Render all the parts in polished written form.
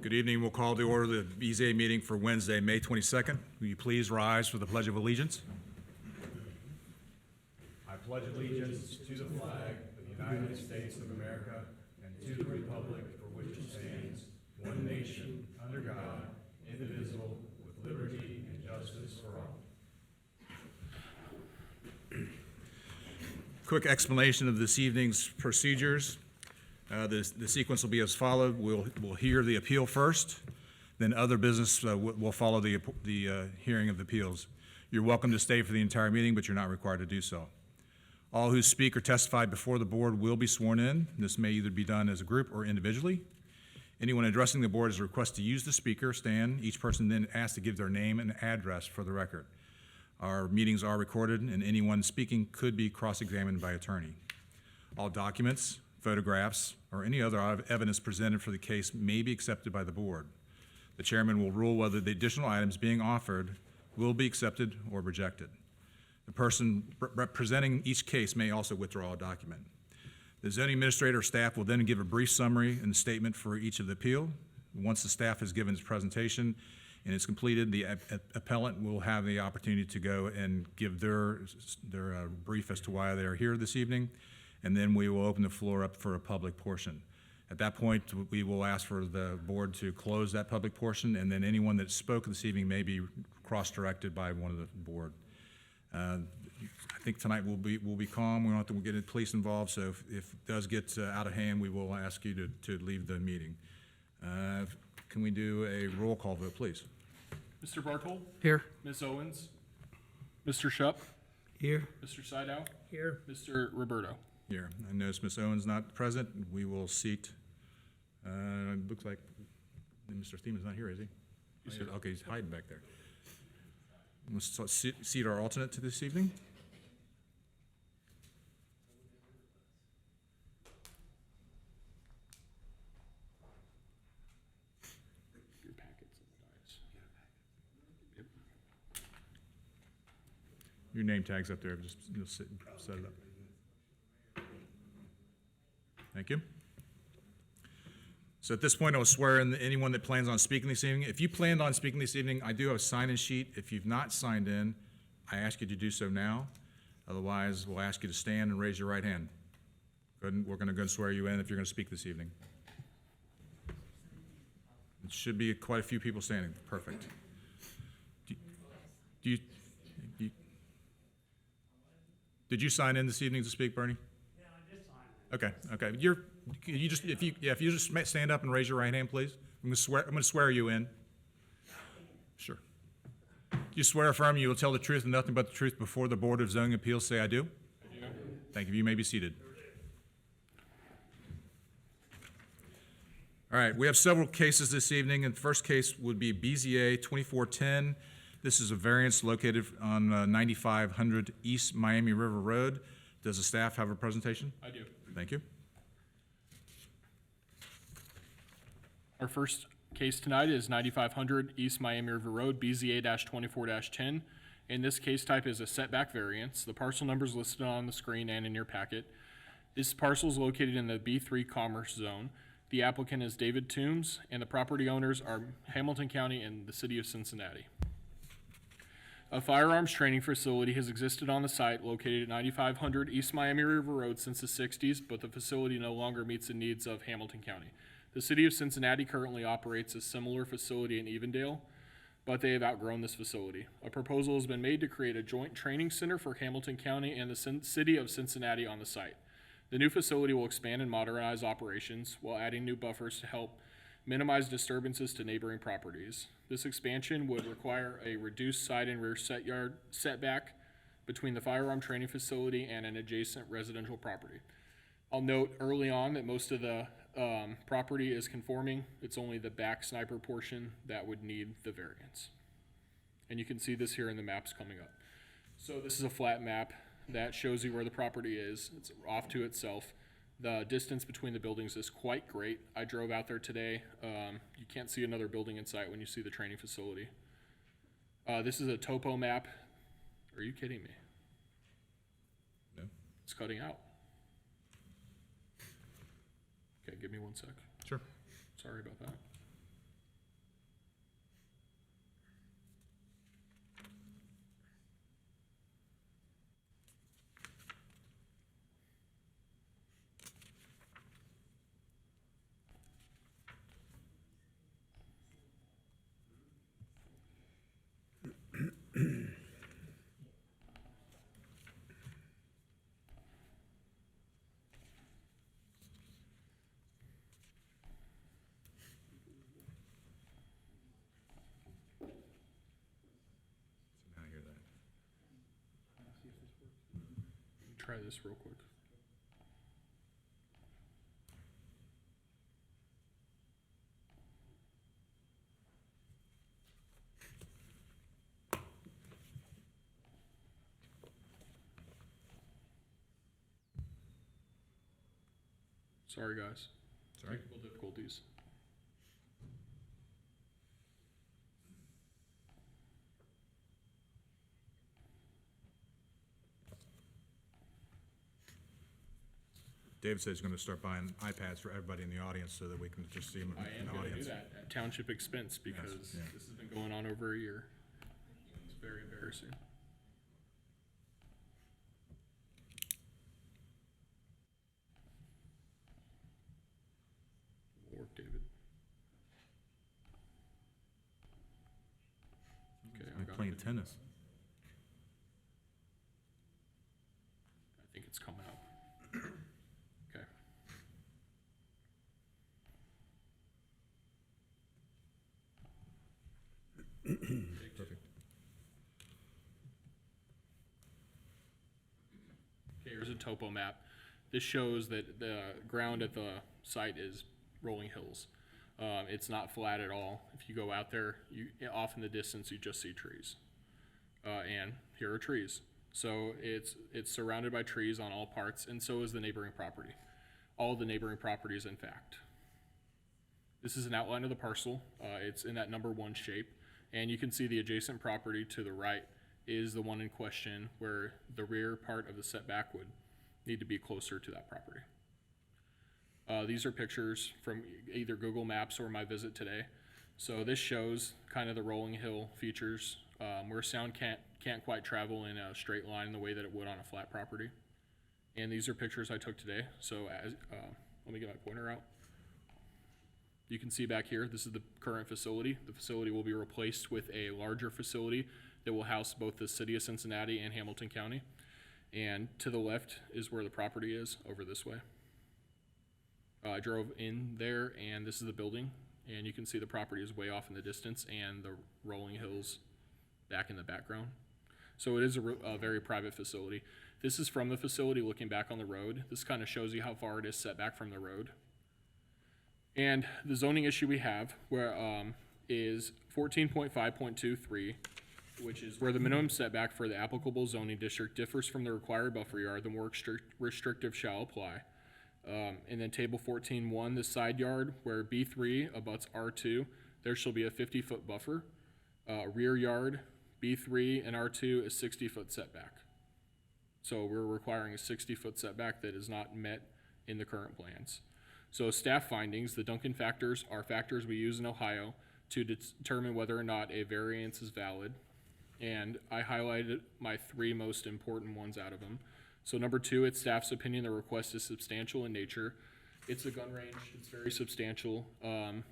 Good evening. We'll call to order the BZA meeting for Wednesday, May 22nd. Will you please rise for the Pledge of Allegiance? I pledge allegiance to the flag of the United States of America and to the republic for which it stands, one nation, under God, indivisible, with liberty and justice for all. Quick explanation of this evening's procedures. The sequence will be as followed. We'll hear the appeal first, then other business will follow the hearing of the appeals. You're welcome to stay for the entire meeting, but you're not required to do so. All who speak or testify before the board will be sworn in. This may either be done as a group or individually. Anyone addressing the board is requested to use the speaker stand. Each person then asked to give their name and address for the record. Our meetings are recorded, and anyone speaking could be cross-examined by attorney. All documents, photographs, or any other evidence presented for the case may be accepted by the board. The chairman will rule whether the additional items being offered will be accepted or rejected. The person representing each case may also withdraw a document. The zoning administrator or staff will then give a brief summary and statement for each of the appeal. Once the staff has given its presentation and it's completed, the appellant will have the opportunity to go and give their brief as to why they are here this evening, and then we will open the floor up for a public portion. At that point, we will ask for the board to close that public portion, and then anyone that spoke this evening may be cross-directed by one of the board. I think tonight we'll be calm. We don't have to get the police involved, so if it does get out of hand, we will ask you to leave the meeting. Can we do a roll call vote, please? Mr. Bartol? Here. Ms. Owens? Mr. Shupp? Here. Mr. Sydow? Here. Mr. Roberto? Here. I notice Ms. Owens not present. We will seat, looks like Mr. Thieman's not here, is he? Okay, he's hiding back there. Let's seat our alternate to this evening. Your packets and dice. Yep. Your name tag's up there. Just set it up. Thank you. So at this point, I will swear in anyone that plans on speaking this evening. If you planned on speaking this evening, I do have a sign-in sheet. If you've not signed in, I ask you to do so now. Otherwise, we'll ask you to stand and raise your right hand. We're going to go and swear you in if you're going to speak this evening. It should be quite a few people standing. Perfect. Did you sign in this evening to speak, Bernie? Okay. You just stand up and raise your right hand, please. I'm going to swear you in. Sure. You swear or affirm you will tell the truth and nothing but the truth before the Board of Zoning Appeals. Say I do. I do. Thank you. You may be seated. All right. We have several cases this evening, and the first case would be BZA 2410. This is a variance located on 9500 East Miami River Road. Does the staff have a presentation? I do. Thank you. Our first case tonight is 9500 East Miami River Road, BZA-24-10. And this case type is a setback variance. The parcel number is listed on the screen and in your packet. This parcel is located in the B3 Commerce Zone. The applicant is David Toombs, and the property owners are Hamilton County and the City of Cincinnati. A firearms training facility has existed on the site located at 9500 East Miami River Road since the 60s, but the facility no longer meets the needs of Hamilton County. The City of Cincinnati currently operates a similar facility in Evendale, but they have outgrown this facility. A proposal has been made to create a joint training center for Hamilton County and the City of Cincinnati on the site. The new facility will expand and modernize operations while adding new buffers to help minimize disturbances to neighboring properties. This expansion would require a reduced side and rear setback between the firearm training facility and an adjacent residential property. I'll note early on that most of the property is conforming. It's only the back sniper portion that would need the variance. And you can see this here in the maps coming up. So this is a flat map that shows you where the property is. It's off to itself. The distance between the buildings is quite great. I drove out there today. You can't see another building in sight when you see the training facility. This is a topo map. Are you kidding me? No. It's cutting out. Okay, give me 1 sec. Sure. Sorry about that. Now I hear that. Try this real quick. Sorry, guys. Sorry. Technical difficulties. David says he's going to start buying iPads for everybody in the audience so that we can just see them I in am the going to do audience. that at Township expense because yeah. this has been going on over a year. It's very embarrassing. Work, David. Okay, I Like got playing it. tennis. I think it's coming up. Okay. Perfect. Okay, here's a topo map. This shows that the ground at the site is rolling hills. It's not flat at all. If you go out there, off in the distance, you just see trees. And here are trees. So it's surrounded by trees on all parts, and so is the neighboring property. All the neighboring properties, in fact. This is an outline of the parcel. It's in that number 1 shape, and you can see the adjacent property to the right is the one in question where the rear part of the setback would need to be closer to that property. These are pictures from either Google Maps or my visit today. So this shows kind of the rolling hill features where sound can't quite travel in a straight line in the way that it would on a flat property. And these are pictures I took today. So let me get my pointer out. You can see back here, this is the current facility. The facility will be replaced with a larger facility that will house both the city of Cincinnati and Hamilton County. And to the left is where the property is, over this way. I drove in there, and this is the building, and you can see the property is way off in the distance and the rolling hills back in the background. So it is a very private facility. This is from the facility looking back on the road. This kind of shows you how far it is set back from the road. And the zoning issue we have is 14.5.23, which is where the minimum setback for the applicable zoning district differs from the required buffer yard, the more restrictive shall apply. And then table 14.1, the side yard where B3 abuts R2, there shall be a 50-foot buffer. Rear yard, B3 and R2 is 60-foot setback. So we're requiring a 60-foot setback that is not met in the current plans. So staff findings, the Duncan factors are factors we use in Ohio to determine whether or not a variance is valid. And I highlighted my 3 most important ones out of them. So number 2, it's staff's opinion the request is substantial in nature. It's a gun range, it's very substantial. And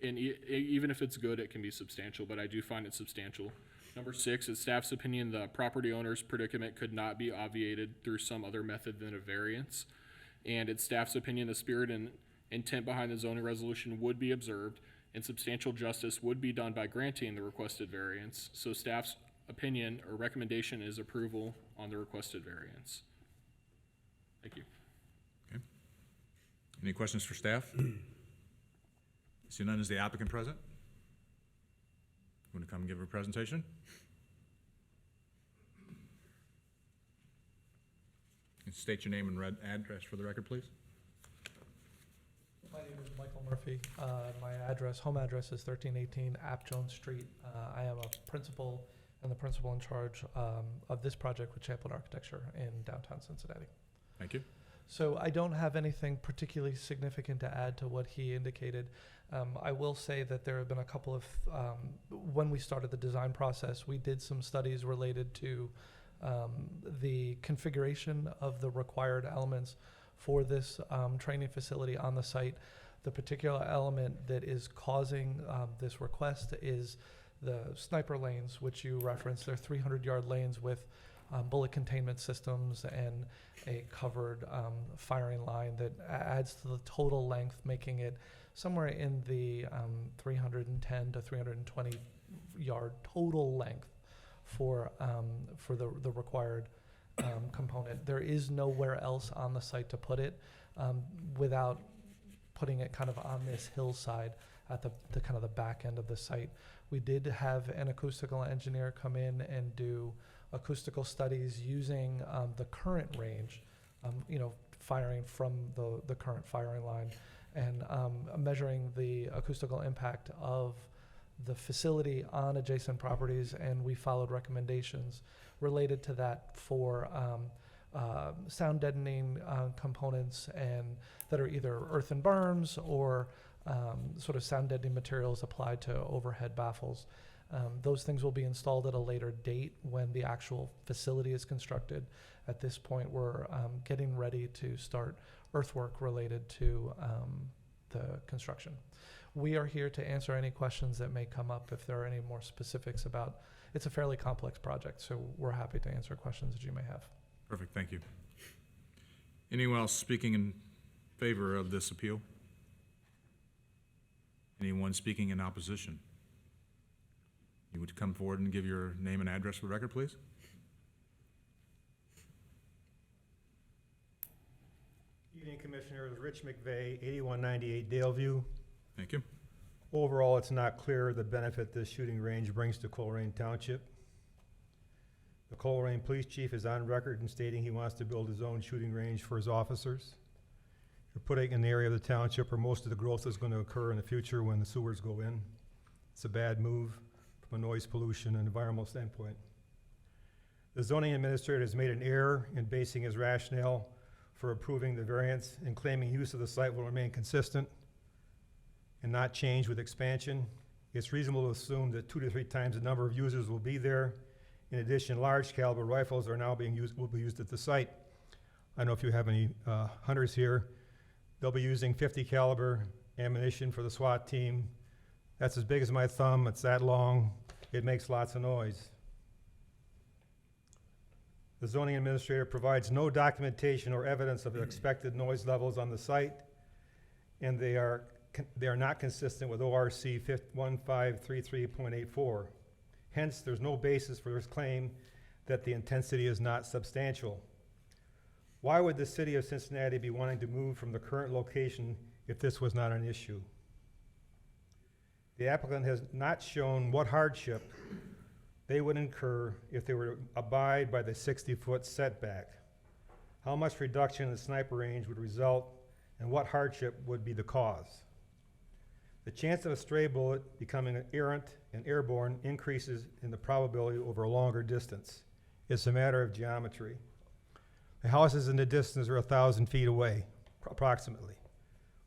even if it's good, it can be substantial, but I do find it substantial. Number 6, it's staff's opinion the property owner's predicament could not be obviated through some other method than a variance. And it's staff's opinion the spirit and intent behind the zoning resolution would be observed and substantial justice would be done by granting the requested variance. So staff's opinion or recommendation is approval on the requested variance. Thank you. Okay. Any questions for staff? See none, is the applicant present? Want to come and give a presentation? And state your name and address for the record, please. My name is Michael Murphy. My home address is 1318 App Jones Street. I am a principal and the principal in charge of this project with Champlin Architecture in downtown Cincinnati. Thank you. So I don't have anything particularly significant to add to what he indicated. I will say that there have been a couple of, when we started the design process, we did some studies related to the configuration of the required elements for this training facility on the site. The particular element that is causing this request is The sniper lanes, which you referenced, they're 300-yard lanes with bullet containment systems and a covered firing line that adds to the total length, making it somewhere in the 310 to 320 yard total length for the required component. There is nowhere else on the site to put it without putting it kind of on this hillside at the kind of the back end of the site. We did have an acoustical engineer come in and do acoustical studies using the current range, firing from the current firing line, and measuring the acoustical impact of the facility on adjacent properties, and we followed recommendations related to that for sound deadening components and that are either earthen berms or sort of sound deadening materials applied to overhead baffles. Those things will be installed at a later date when the actual facility is constructed. At this point, we're getting ready to start earthwork related to the construction. We are here to answer any questions that may come up if there are any more specifics about. It's a fairly complex project, so we're happy to answer questions that you may have. Perfect, thank you. Anyone else speaking in favor of this appeal? Anyone speaking in opposition? You would come forward and give your name and address for the record, please? Evening, Commissioners. Rich McVeigh, 8198 Daleview. Thank you. Overall, it's not clear the benefit this shooting range brings to Colerain Township. The Colerain Police Chief is on record in stating he wants to build his own shooting range for his officers. You're putting in the area of the township where most of the growth is going to occur in the future when the sewers go in. It's a bad move from a noise pollution and environmental standpoint. The zoning administrator has made an error in basing his rationale for approving the variance and claiming use of the site will remain consistent and not change with expansion. It's reasonable to assume that 2 to 3 times the number of users will be there. In addition, large caliber rifles are now will be used at the site. I don't know if you have any hunters here. They'll be using 50 caliber ammunition for the SWAT team. That's as big as my thumb, it's that long, it makes lots of noise. The zoning administrator provides no documentation or evidence of the expected noise levels on the site, and they are not consistent with ORC 1533.84. Hence, there's no basis for this claim that the intensity is not substantial. Why would the city of Cincinnati be wanting to move from the current location if this was not an issue? The applicant has not shown what hardship they would incur if they were to abide by the 60-foot setback. How much reduction in the sniper range would result, and what hardship would be the cause? The chance of a stray bullet becoming errant and airborne increases in the probability over a longer distance. It's a matter of geometry. The houses in the distance are 1,000 feet away, approximately,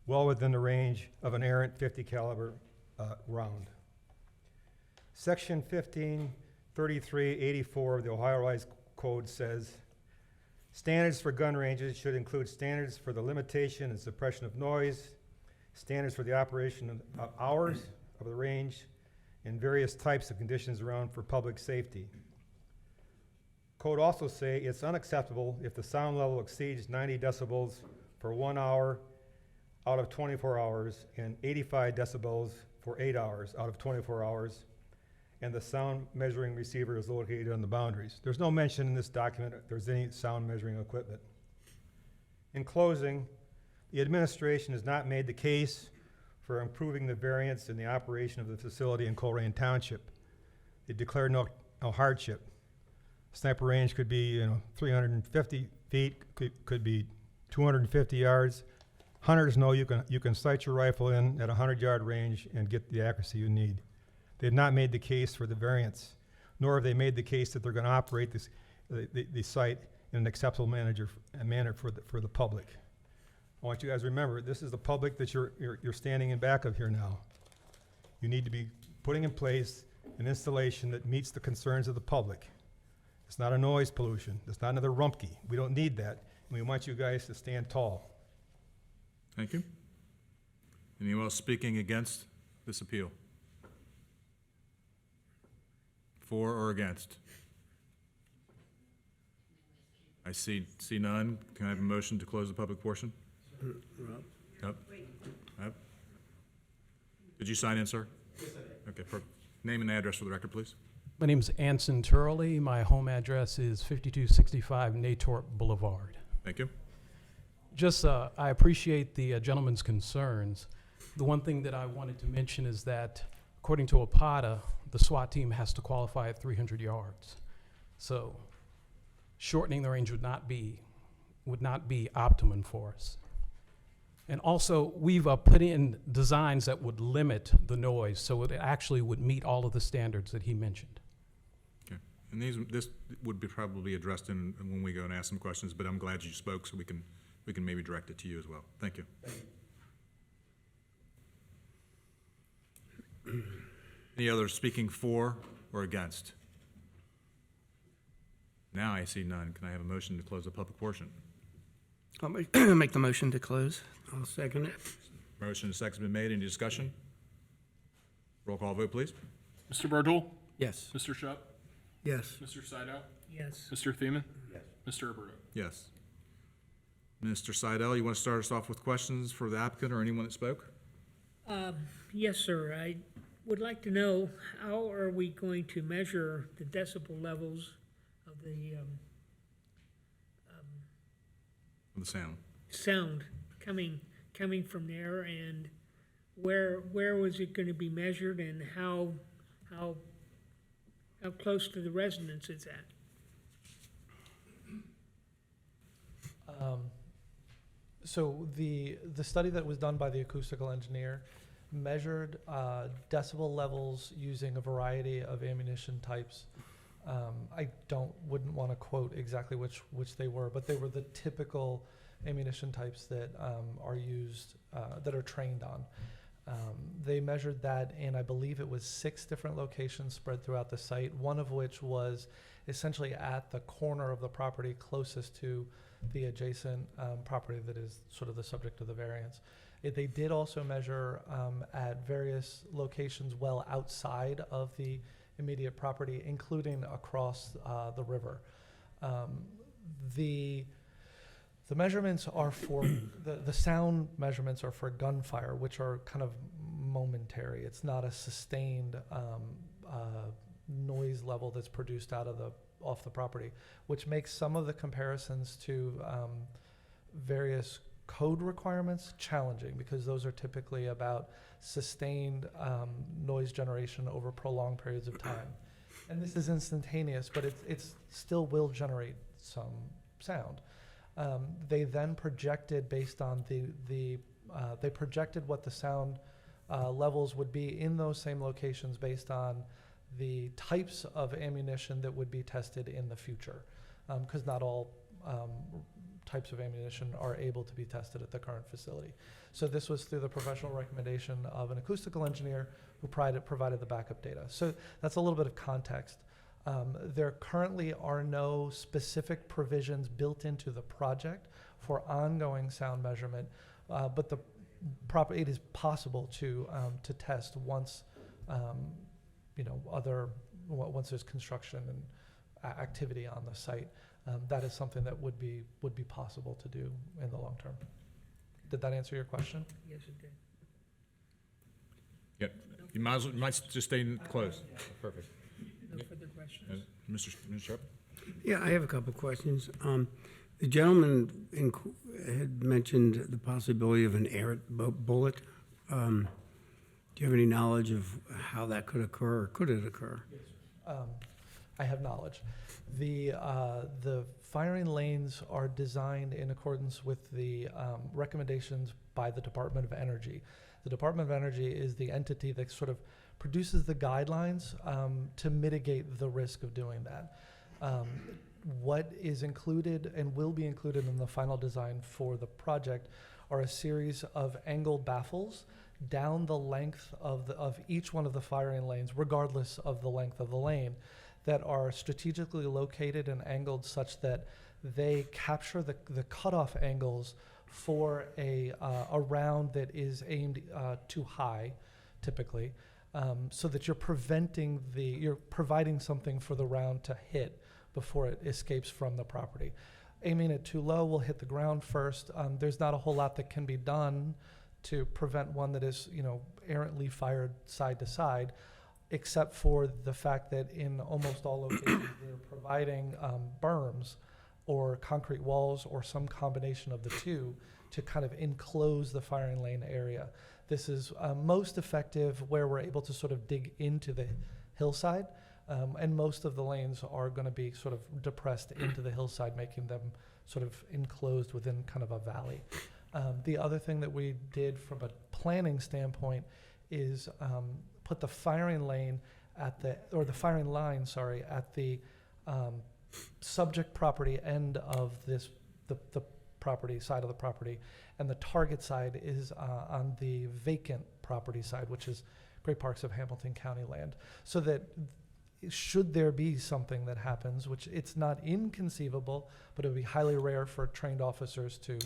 well within the range of an errant 50 caliber round. Section 1533.84 of the Ohio Revised Code says, standards for gun ranges should include standards for the limitation and suppression of noise, standards for the operation of hours of the range, and various types of conditions around for public safety. Code also say it's unacceptable if the sound level exceeds 90 decibels for 1 hour out of 24 hours and 85 decibels for 8 hours out of 24 hours, and the sound measuring receiver is located on the boundaries. There's no mention in this document if there's any sound measuring equipment. In closing, the administration has not made the case for improving the variance in the operation of the facility in Colerain Township. They declared no hardship. Sniper range could be 350 feet, could be 250 yards. Hunters know you can sight your rifle in at 100-yard range and get the accuracy you need. They have not made the case for the variance, nor have they made the case that they're going to operate the site in an acceptable manner for the public. I want you guys to remember, this is the public that you're standing in back of here now. You need to be putting in place an installation that meets the concerns of the public. It's not a noise pollution. It's not another Rumpke. We don't need that. And we want you guys to stand tall. Thank you. Anyone else speaking against this appeal? For or against? I see none. Can I have a motion to close the public portion? Yep. Yep. Did you sign in, sir? Yes, I did. Okay, perfect. Name and address for the record, please. My name's Anson Turley. My home address is 5265 Natorp Boulevard. Thank you. Just, I appreciate the gentleman's concerns. The one thing that I wanted to mention is that, according to APATA, the SWAT team has to qualify at 300 yards. So, shortening the range would not be optimum for us. And also, we've put in designs that would limit the noise, so it actually would meet all of the standards that he mentioned. Okay. And this would be probably addressed in when we go and ask some questions, but I'm glad you spoke, so we can maybe direct it to you as well. Thank you. Any others speaking for or against? Now I see none. Can I have a motion to close the public portion? I'll make the motion to close. I'll second it. Motion and second's been made. Any discussion? Roll call vote, please. Mr. Bardul, Yes. Mr. Shup, Yes. Mr. Sydow, Yes. Mr. Thiemann, Mr. Aberto. Yes. Mr. Seidel, you want to start us off with questions for the applicant or anyone that spoke? Yes, sir. I would like to know, how are we going to measure the decibel levels of the The sound. sound coming from there, and where was it going to be measured, and how close to the residence it's at? So the study that was done by the acoustical engineer measured decibel levels using a variety of ammunition types. I wouldn't want to quote exactly which they were, but they were the typical ammunition types that are used, that are trained on. They measured that in, I believe it was 6 different locations spread throughout the site, one of which was essentially at the corner of the property closest to the adjacent property that is sort of the subject of the variance. They did also measure at various locations well outside of the immediate property, including across the river. The measurements are for, the sound measurements are for gunfire, which are kind of momentary. It's not a sustained noise level that's produced off the property, which makes some of the comparisons to various code requirements challenging, because those are typically about sustained noise generation over prolonged periods of time. And this is instantaneous, but it's still will generate some sound. They then projected based on they projected what the sound levels would be in those same locations based on the types of ammunition that would be tested in the future, because not all types of ammunition are able to be tested at the current facility. So this was through the professional recommendation of an acoustical engineer who provided the backup data. So that's a little bit of context. There currently are no specific provisions built into the project for ongoing sound measurement, but it is possible to test once once there's construction and activity on the site. That is something that would be possible to do in the long term. Did that answer your question? Yes, it did. Yep. You might just stay close. Perfect. No further questions. Mr. Sharp? Yeah, I have a couple questions. The gentleman had mentioned the possibility of an air bullet. Do you have any knowledge of how that could occur, or could it occur? I have knowledge. The firing lanes are designed in accordance with the recommendations by the Department of Energy. The Department of Energy is the entity that sort of produces the guidelines to mitigate the risk of doing that. What is included and will be included in the final design for the project are a series of angled baffles down the length of each one of the firing lanes, regardless of the length of the lane, that are strategically located and angled such that they capture the cutoff angles for a round that is aimed too high, typically, so that you're you're providing something for the round to hit before it escapes from the property. Aiming it too low will hit the ground first. There's not a whole lot that can be done to prevent one that is, errantly fired side to side, except for the fact that in almost all locations, we're providing berms or concrete walls or some combination of the two to kind of enclose the firing lane area. This is most effective where we're able to sort of dig into the hillside, and most of the lanes are going to be sort of depressed into the hillside, making them sort of enclosed within kind of a valley. The other thing that we did from a planning standpoint is put the firing lane at the firing line, at the subject property end of the property side of the property, and the target side is on the vacant property side, which is Great Parks of Hamilton County land. So that should there be something that happens, which it's not inconceivable, but it would be highly rare for trained officers to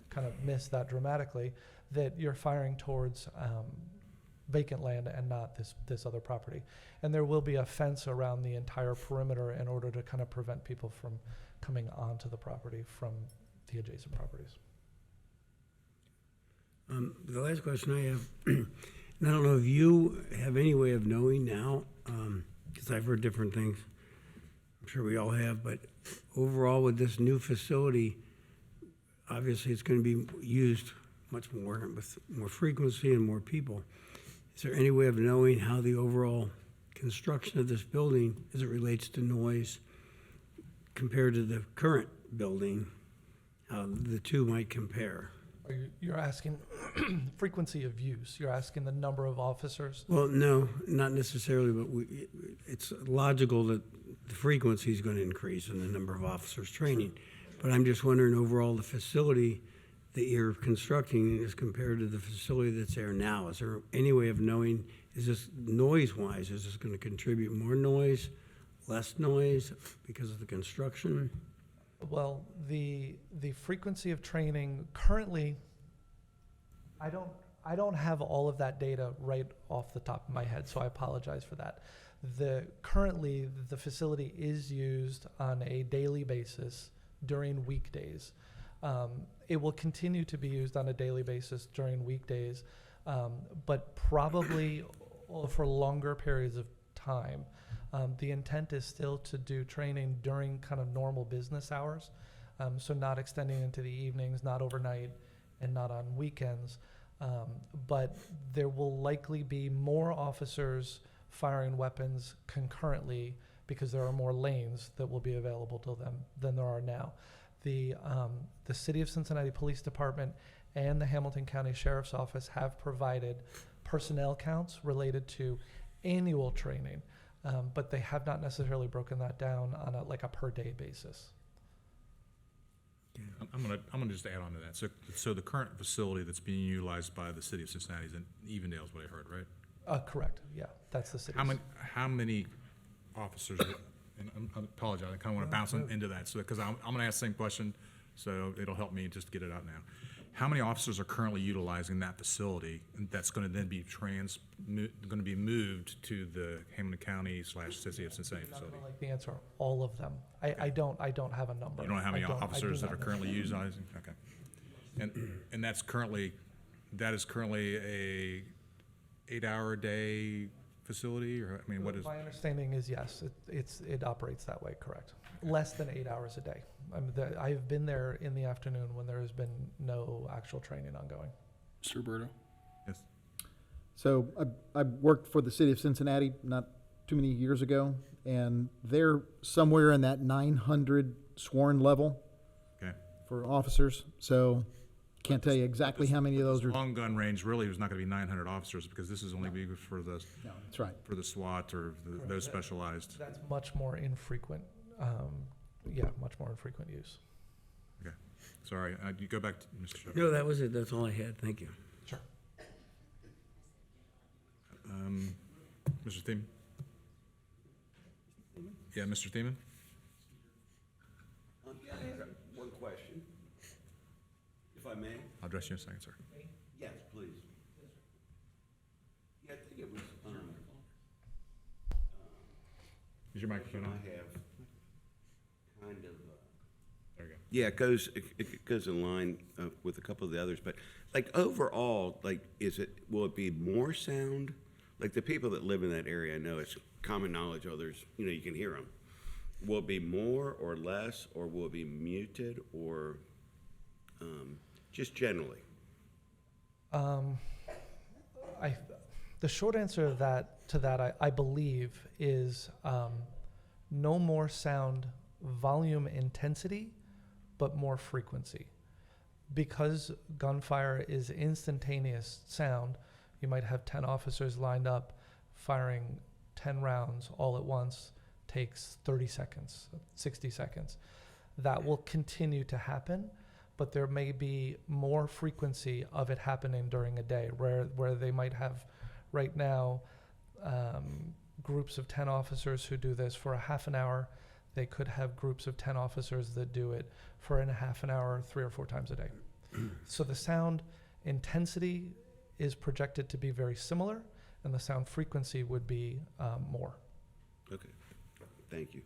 kind of miss that dramatically, that you're firing towards vacant land and not this other property. And there will be a fence around the entire perimeter in order to kind of prevent people from coming onto the property from the adjacent properties. The last question I have, and I don't know if you have any way of knowing now, because I've heard different things. I'm sure we all have, but overall with this new facility, obviously it's going to be used much more with more frequency and more people. Is there any way of knowing how the overall construction of this building, as it relates to noise, compared to the current building, how the two might compare? You're asking frequency of use. You're asking the number of officers. Well, no, not necessarily, but it's logical that the frequency is going to increase and the number of officers training. But I'm just wondering, overall, the facility that you're constructing is compared to the facility that's there now. Is there any way of knowing, is this noise-wise, is this going to contribute more noise, less noise because of the construction? Well, the frequency of training currently, I don't have all of that data right off the top of my head, so I apologize for that. Currently the facility is used on a daily basis during weekdays. It will continue to be used on a daily basis during weekdays, but probably for longer periods of time. The intent is still to do training during kind of normal business hours, so not extending into the evenings, not overnight, and not on weekends. But there will likely be more officers firing weapons concurrently because there are more lanes that will be available to them than there are now. The City of Cincinnati Police Department and the Hamilton County Sheriff's Office have provided personnel counts related to annual training. But they have not necessarily broken that down on a per day basis. I'm gonna just add on to that. So the current facility that's being utilized by the city of Cincinnati is in Evendale, is what I heard, right? Correct. Yeah, that's the city. How many officers? And I apologize. I kind of want to bounce into that, so because I'm going to ask the same question, so it'll help me just get it out now. How many officers are currently utilizing that facility that's going to then be moved to the Hamilton County / City of Cincinnati I'm not facility? gonna like the answer. All of them. I don't have a number. You don't know how many I do officers that not are know. currently utilizing? Okay. And that is currently a 8-hour a day facility, or I mean, what is? My understanding is yes, it operates that way. Correct. Less than 8 hours a day. I've been there in the afternoon when there has been no actual training ongoing. Mr. Roberto? Yes. So I worked for the city of Cincinnati not too many years ago, and they're somewhere in that 900 sworn level Okay. for officers. So can't tell you exactly how many of those are. Long gun range really was not going to be 900 officers, because this is only be for the No, that's right. SWAT or those specialized. That's much more infrequent. Much more infrequent use. Okay. Sorry, you go back to Mr. Shepherd. No, that was it. That's all I had. Thank you. Sure. Mr. Thiemann? Yeah, Mr. Thiemann? Yeah, I have one question, if I may. I'll address you in a second, sir. Yes, please. Yeah, I think it was Is your microphone on? I have kind of, There you go. yeah, it goes in line with a couple of the others, but like overall, like, will it be more sound? Like the people that live in that area, I know it's common knowledge, you can hear them. Will it be more or less, or will it be muted, or just generally? The short answer to that, I believe, is no more sound volume intensity, but more frequency. Because gunfire is instantaneous sound, you might have 10 officers lined up firing 10 rounds all at once, takes 30 seconds, 60 seconds. That will continue to happen, but there may be more frequency of it happening during a day, where they might have right now groups of 10 officers who do this for a half an hour. They could have groups of 10 officers that do it for a half an hour, 3 or 4 times a day. So the sound intensity is projected to be very similar, and the sound frequency would be more. Okay, thank you.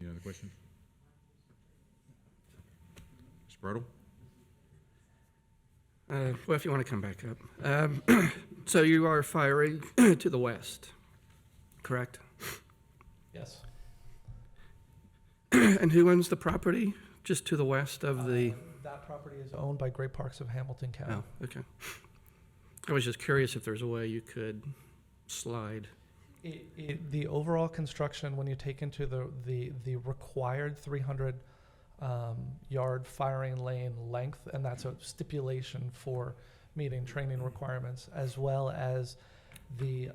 Any other questions? Mr. Brodel? Well, if you want to come back up. So you are firing to the west, correct? Yes. And who owns the property just to the west of the? That property is owned by Great Parks of Hamilton County. Oh, okay. I was just curious if there's a way you could slide. The overall construction, when you take into the required 300 yard firing lane length, and that's a stipulation for meeting training requirements, as well as the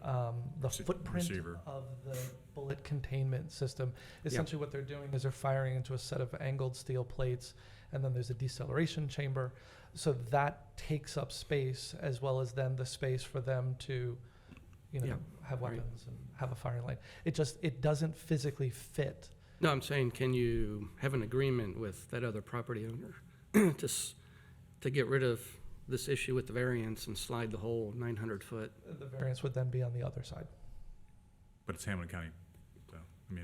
footprint receiver. of the bullet containment system. Essentially what they're doing is they're firing into a set of angled steel plates, and then there's a deceleration chamber. So that takes up space, as well as then the space for them to, have Right. weapons and have a firing lane. It doesn't physically fit. No, I'm saying, can you have an agreement with that other property owner to get rid of this issue with the variance and slide the whole 900 foot? The variance would then be on the other side. But it's Hamilton County, so, you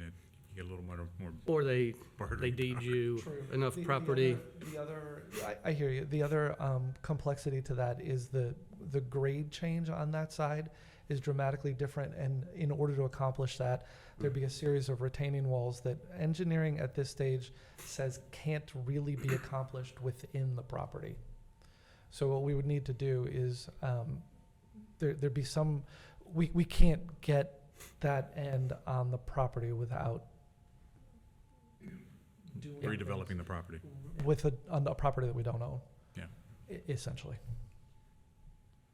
get a little more Or they burden. deed you True. enough The property? other, I hear you. The other complexity to that is the grade change on that side is dramatically different, and in order to accomplish that, there'd be a series of retaining walls that engineering at this stage says can't really be accomplished within the property. So what we would need to do is there'd be some, we can't get that end on the property without doing Redeveloping the property. on a property that we don't own. Yeah. Essentially.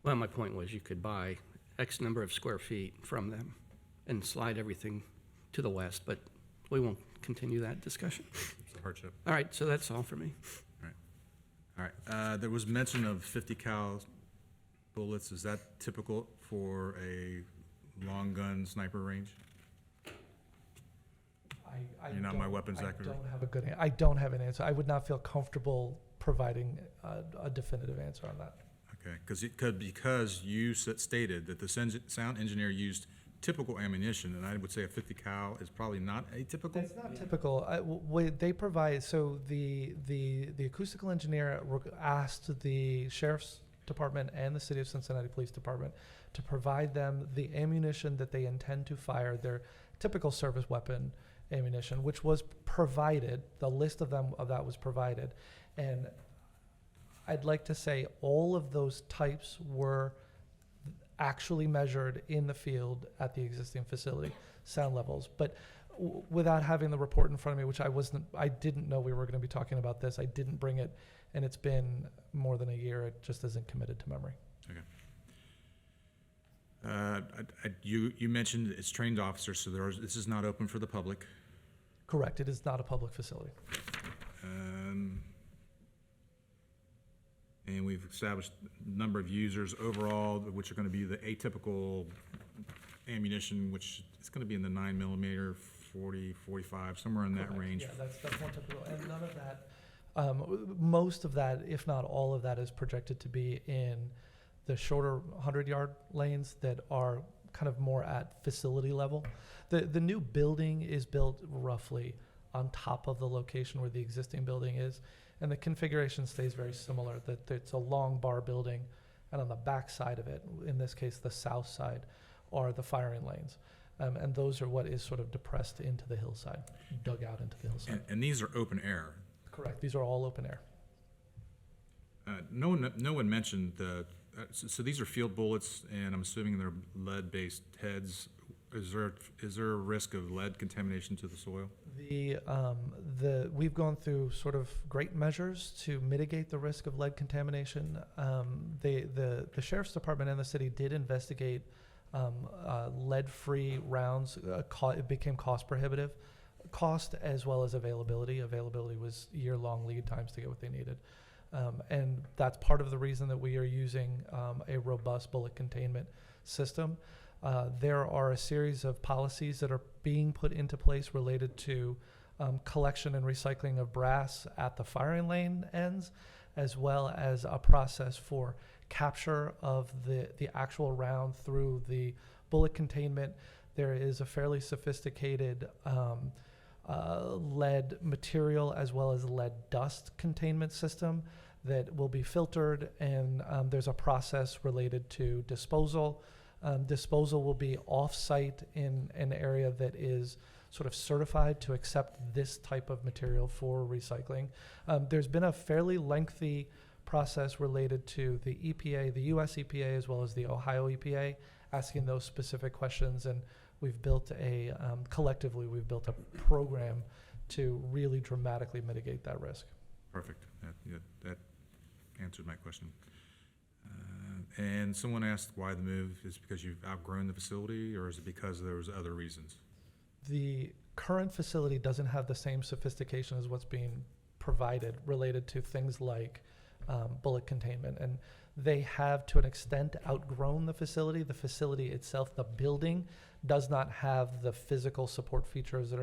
Well, my point was you could buy X number of square feet from them and slide everything to the west, but we won't continue that discussion. It's a hardship. All right, so that's all for me. All right, there was mention of 50 cal bullets. Is that typical for a long gun sniper range? You're not my weapons expert. I don't have an answer. I would not feel comfortable providing a definitive answer on that. Okay, because you stated that the sound engineer used typical ammunition, and I would say a 50 cal is probably not atypical. It's not typical. They provide, so the acoustical engineer asked the sheriff's department and the city of Cincinnati Police Department to provide them the ammunition that they intend to fire, their typical service weapon ammunition, which was provided. The list of that was provided, and I'd like to say all of those types were actually measured in the field at the existing facility, sound levels. But without having the report in front of me, which I didn't know we were going to be talking about this. I didn't bring it, and it's been more than a year. It just isn't committed to memory. Okay. You mentioned it's trained officers, so this is not open for the public. Correct. It is not a public facility. And we've established a number of users overall, which are going to be the atypical ammunition, which is going to be in the 9mm, 40, 45, somewhere in that Correct. range. Yeah, that's more typical. And none of that, most of that, if not all of that, is projected to be in the shorter 100-yard lanes that are kind of more at facility level. The new building is built roughly on top of the location where the existing building is, and the configuration stays very similar. That it's a long bar building, and on the back side of it, in this case the south side, are the firing lanes. And those are what is sort of depressed into the hillside, dug out into the hillside. And these are open air. Correct. These are all open air. No one mentioned so these are field bullets, and I'm assuming they're lead-based heads. Is there a risk of lead contamination to the soil? We've gone through sort of great measures to mitigate the risk of lead contamination. The sheriff's department and the city did investigate lead-free rounds. It became cost prohibitive, cost as well as availability. Availability was year-long lead times to get what they needed. And that's part of the reason that we are using a robust bullet containment system. There are a series of policies that are being put into place related to collection and recycling of brass at the firing lane ends, as well as a process for capture of the actual round through the bullet containment. There is a fairly sophisticated lead material as well as lead dust containment system that will be filtered, and there's a process related to disposal. Disposal will be off-site in an area that is sort of certified to accept this type of material for recycling. There's been a fairly lengthy process related to the EPA, the US EPA, as well as the Ohio EPA, asking those specific questions, and we've built collectively, we've built a program to really dramatically mitigate that risk. Perfect. That answered my question. And someone asked why the move. Is it because you've outgrown the facility, or is it because there was other reasons? The current facility doesn't have the same sophistication as what's being provided related to things like bullet containment. And they have, to an extent, outgrown the facility. The facility itself, the building, does not have the physical support features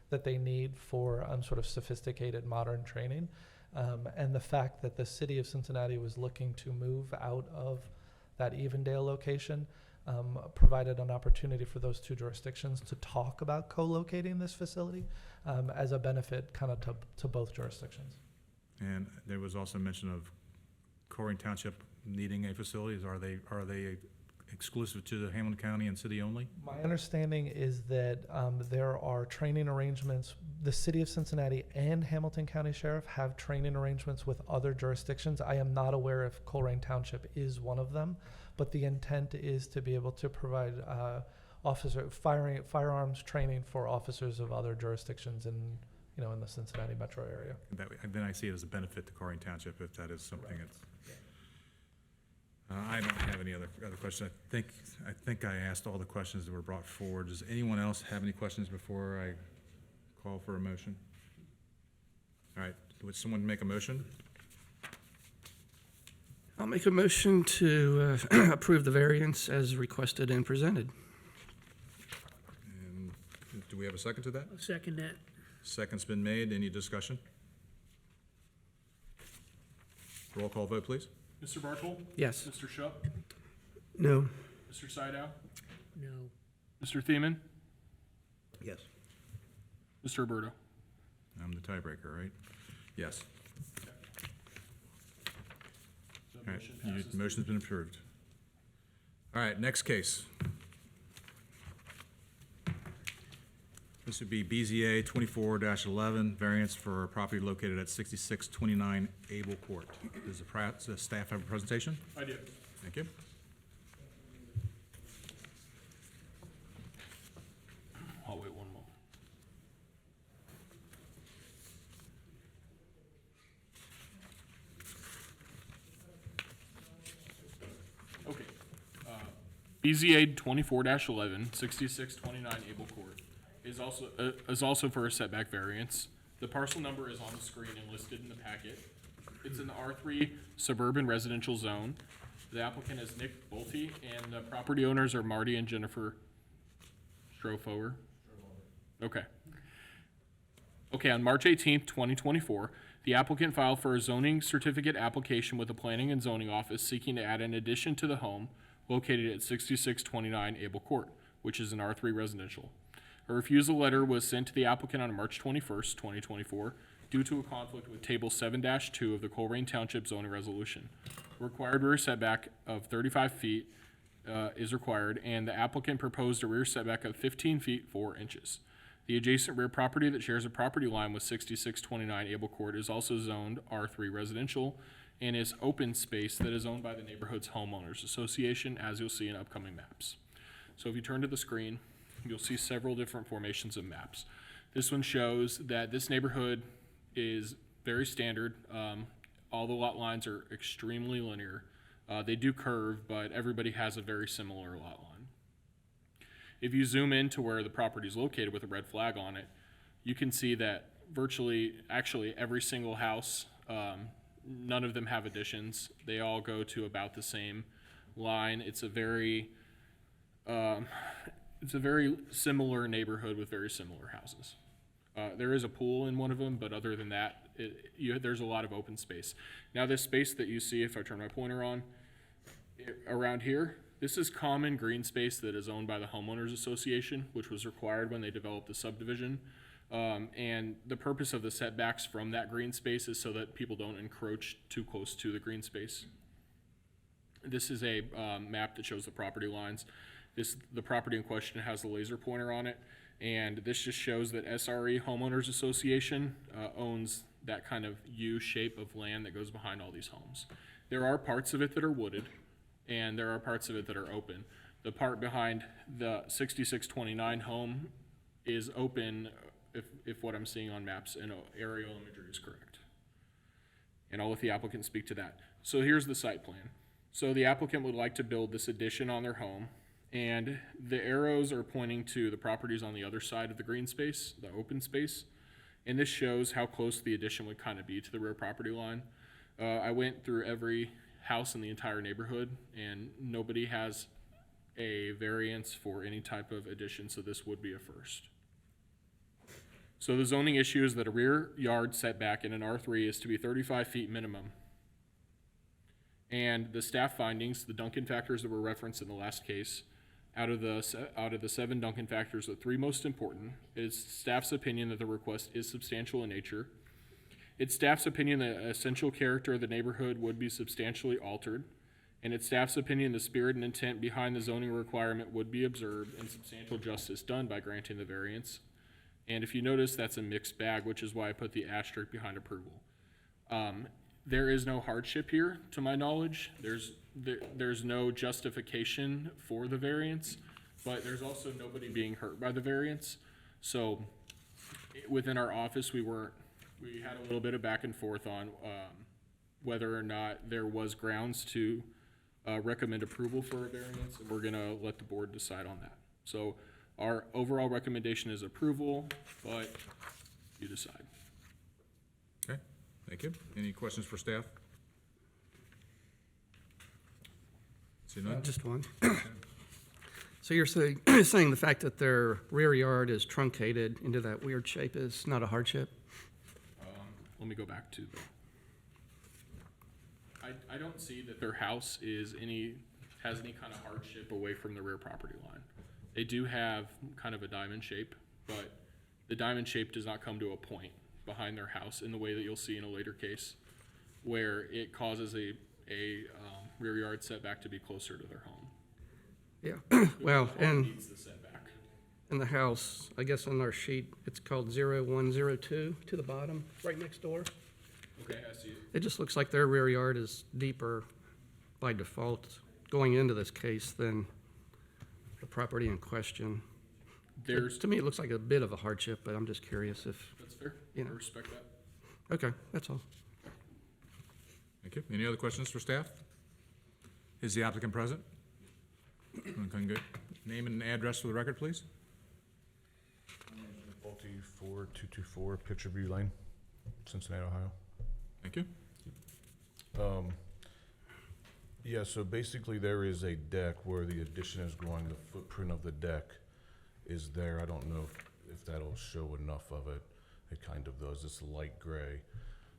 that they need for sort of sophisticated modern training. And the fact that the city of Cincinnati was looking to move out of that Evendale location provided an opportunity for those two jurisdictions to talk about co-locating this facility as a benefit kind of to both jurisdictions. And there was also mention of Colerain Township needing a facility. Are they exclusive to the Hamilton County and city only? My understanding is that there are training arrangements. The city of Cincinnati and Hamilton County Sheriff have training arrangements with other jurisdictions. I am not aware if Colerain Township is one of them, but the intent is to be able to provide firearms training for officers of other jurisdictions in the Cincinnati metro area. Then I see it as a benefit to Colerain Township if that is something that's. I don't have any other questions. I think I asked all the questions that were brought forward. Does anyone else have any questions before I call for a motion? All right, would someone make a motion? I'll make a motion to approve the variance as requested and presented. And do we have a second to that? I'll second that. Second's been made. Any discussion? Roll call vote, please. Mr. Bartle? Yes. Mr. Shupp? No. Mr. Sydow? No. Mr. Thiemann? Yes. Mr. Roberto? I'm the tiebreaker, right? Yes. So All right, motion passes. motion's been approved. All right, next case. This would be BZA 24-11, variance for a property located at 6629 Abel Court. Does the staff have a presentation? I do. Thank you. I'll wait one moment. Okay. BZA 24-11, 6629 Abel Court is also for a setback variance. The parcel number is on the screen and listed in the packet. It's in the R3 suburban residential zone. The applicant is Nick Bolte, and the property owners are Marty and Jennifer Strofower. Okay. Okay, on March 18th, 2024, the applicant filed for a zoning certificate application with the Planning and Zoning Office seeking to add an addition to the home located at 6629 Abel Court, which is an R3 residential. A refusal letter was sent to the applicant on March 21st, 2024, due to a conflict with Table 7-2 of the Colerain Township zoning resolution. Required rear setback of 35 feet is required, and the applicant proposed a rear setback of 15 feet 4 inches. The adjacent rear property that shares a property line with 6629 Abel Court is also zoned R3 residential and is open space that is owned by the neighborhood's homeowners association, as you'll see in upcoming maps. So if you turn to the screen, you'll see several different formations of maps. This one shows that this neighborhood is very standard. All the lot lines are extremely linear. They do curve, but everybody has a very similar lot line. If you zoom in to where the property is located with a red flag on it, you can see that actually every single house, none of them have additions. They all go to about the same line. It's a very similar neighborhood with very similar houses. There is a pool in one of them, but other than that, there's a lot of open space. Now, this space that you see, if I turn my pointer on, around here, this is common green space that is owned by the homeowners association, which was required when they developed the subdivision. And the purpose of the setbacks from that green space is so that people don't encroach too close to the green space. This is a map that shows the property lines. The property in question has the laser pointer on it, and this just shows that SRE Homeowners Association owns that kind of U shape of land that goes behind all these homes. There are parts of it that are wooded, and there are parts of it that are open. The part behind the 6629 home is open if what I'm seeing on maps and aerial imagery is correct. And I'll let the applicant speak to that. So here's the site plan. So the applicant would like to build this addition on their home, and the arrows are pointing to the properties on the other side of the green space, the open space. And this shows how close the addition would kind of be to the rear property line. I went through every house in the entire neighborhood, and nobody has a variance for any type of addition, so this would be a first. So the zoning issue is that a rear yard setback in an R3 is to be 35 feet minimum. And the staff findings, the Duncan factors that were referenced in the last case, out of the 7 Duncan factors, the 3 most important is staff's opinion that the request is substantial in nature. It's staff's opinion that essential character of the neighborhood would be substantially altered. And it's staff's opinion the spirit and intent behind the zoning requirement would be observed and substantial justice done by granting the variance. And if you notice, that's a mixed bag, which is why I put the asterisk behind approval. There is no hardship here, to my knowledge. There's no justification for the variance, but there's also nobody being hurt by the variance. So within our office, we had a little bit of back and forth on whether or not there was grounds to recommend approval for a variance, and we're gonna let the board decide on that. So our overall recommendation is approval, but you decide. Okay, thank you. Any questions for staff? See none? Just one. So you're saying the fact that their rear yard is truncated into that weird shape is not a hardship? Let me go back to I don't see that their house has any kind of hardship away from the rear property line. They do have kind of a diamond shape, but the diamond shape does not come to a point behind their house in the way that you'll see in a later case, where it causes a rear yard setback to be closer to their home. Yeah, well, The home and needs the setback. in the house, I guess on our sheet, it's called 0102 to the bottom, right next door. Okay, I see. It just looks like their rear yard is deeper by default going into this case than the property in question. To me, it looks like a bit of a hardship, but I'm just curious if, That's fair. You know. I respect that. okay, that's all. Thank you. Any other questions for staff? Is the applicant present? Okay, good. Name and address for the record, please. Faulty 4224 Picture View Lane, Cincinnati, Ohio. Thank you. Yeah, so basically there is a deck where the addition is going, the footprint of the deck is there. I don't know if that'll show enough of it. It kind of does. It's light gray.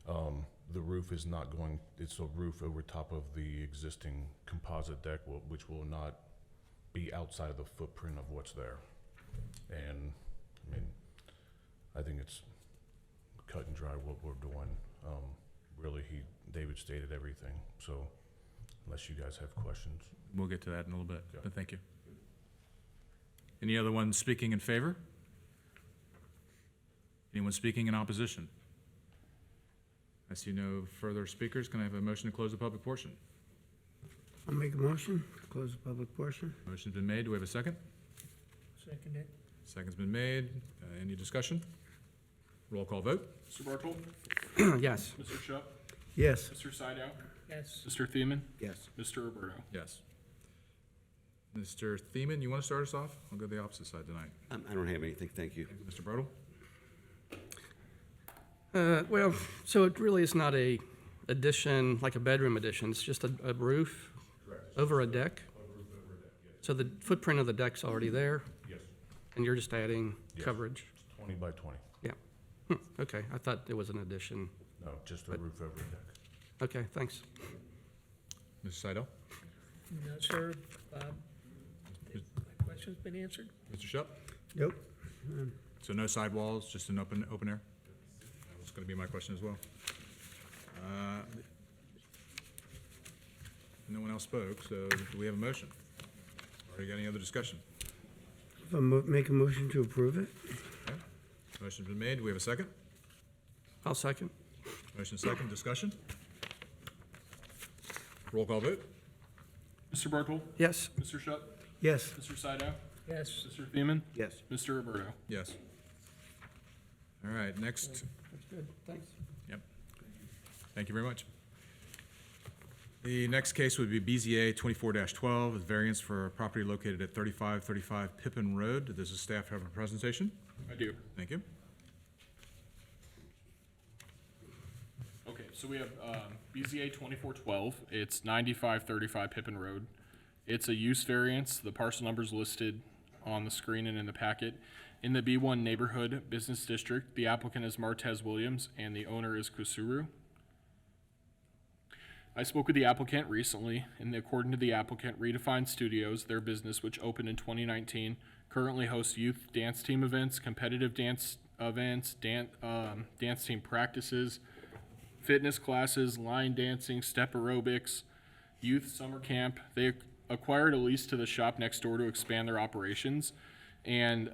The roof is not going, it's a roof over top of the existing composite deck, which will not be outside of the footprint of what's there. And, I mean, I think it's cut and dry what we're doing. Really, David stated everything, so unless you guys have questions. We'll get to that in a little bit, but thank you. Any other ones speaking in favor? Anyone speaking in opposition? I see no further speakers. Can I have a motion to close the public portion? I'll make a motion, to close the public portion. Motion's been made. Do we have a second? Second it. Second's been made. Any discussion? Roll call vote. Mr. Bartle? Yes. Mr. Shup? Yes. Mr. Sydow? Yes. Mr. Thiemann? Yes. Mr. Roberto? Yes. Mr. Thiemann, you want to start us off? I'll go the opposite side tonight. I don't have anything, thank you. Mr. Brodel? Well, so it really is not a addition, like a bedroom addition, it's just a roof over a deck? So the footprint of the deck's already there, Yes. and you're just adding Yes. coverage? 20 by 20. Yeah. Okay, I thought it was an addition. No, just a roof over the deck. Okay, thanks. Mr. Seidel? No, sir. Bob, my question's been answered? Mr. Shup? Nope. So no sidewalls, just an open air? That was going to be my question as well. No one else spoke, so do we have a motion? Or you got any other discussion? Make a motion to approve it? Okay. Motion's been made. Do we have a second? I'll second. Motion second. Discussion? Roll call vote. Mr. Bartle? Yes. Mr. Shup? Yes. Mr. Sydow? Yes. Mr. Thiemann? Yes. Mr. Roberto? Yes. All right, next. That's good, thanks. Yep. Thank you very much. The next case would be BZA 24-12, with variance for a property located at 3535 Pippin Road. Does the staff have a presentation? I do. Thank you. Okay, so we have BZA 2412. It's 9535 Pippin Road. It's a use variance. The parcel number's listed on the screen and in the packet. In the B1 Neighborhood Business District, the applicant is Martez Williams and the owner is Kusuru. I spoke with the applicant recently, and according to the applicant, Redefined Studios, their business, which opened in 2019, currently hosts youth dance team events, competitive dance events, dance team practices, fitness classes, line dancing, step aerobics, youth summer camp. They acquired a lease to the shop next door to expand their operations, and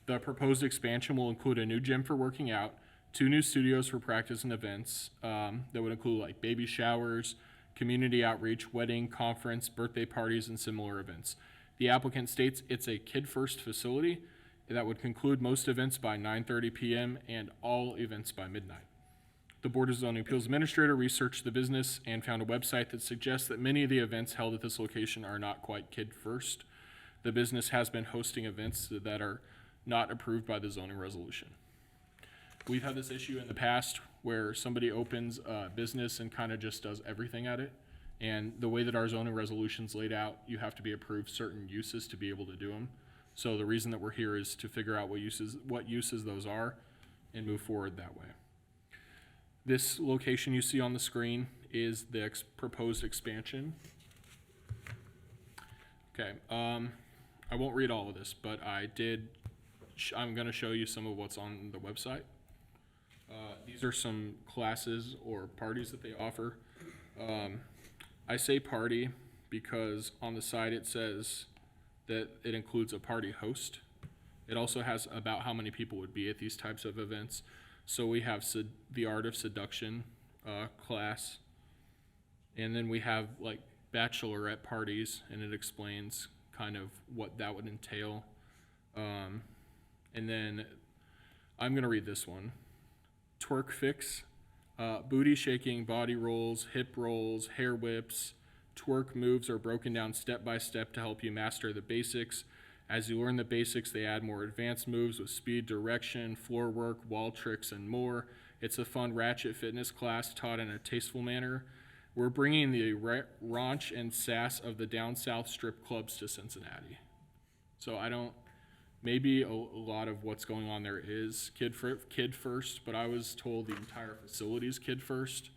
the proposed expansion will include a new gym for working out, 2 new studios for practice and events that would include like baby showers, community outreach, wedding, conference, birthday parties, and similar events. The applicant states it's a kid-first facility that would conclude most events by 9:30 p.m. and all events by midnight. The Board of Zoning Appeals Administrator researched the business and found a website that suggests that many of the events held at this location are not quite kid-first. The business has been hosting events that are not approved by the zoning resolution. We've had this issue in the past where somebody opens a business and kind of just does everything at it. And the way that our zoning resolution's laid out, you have to be approved certain uses to be able to do them. So the reason that we're here is to figure out what uses those are and move forward that way. This location you see on the screen is the proposed expansion. Okay, I won't read all of this, but I'm gonna show you some of what's on the website. These are some classes or parties that they offer. I say party because on the side it says that it includes a party host. It also has about how many people would be at these types of events. So we have the art of seduction class, and then we have like bachelorette parties, and it explains kind of what that would entail. And then I'm gonna read this one. Twerk fix, booty shaking, body rolls, hip rolls, hair whips. Twerk moves are broken down step by step to help you master the basics. As you learn the basics, they add more advanced moves with speed, direction, floor work, wall tricks, and more. It's a fun ratchet fitness class taught in a tasteful manner. We're bringing the raunch and sass of the down south strip clubs to Cincinnati. So I don't Maybe a lot of what's going on there is kid first, but I was told the entire facility is kid first.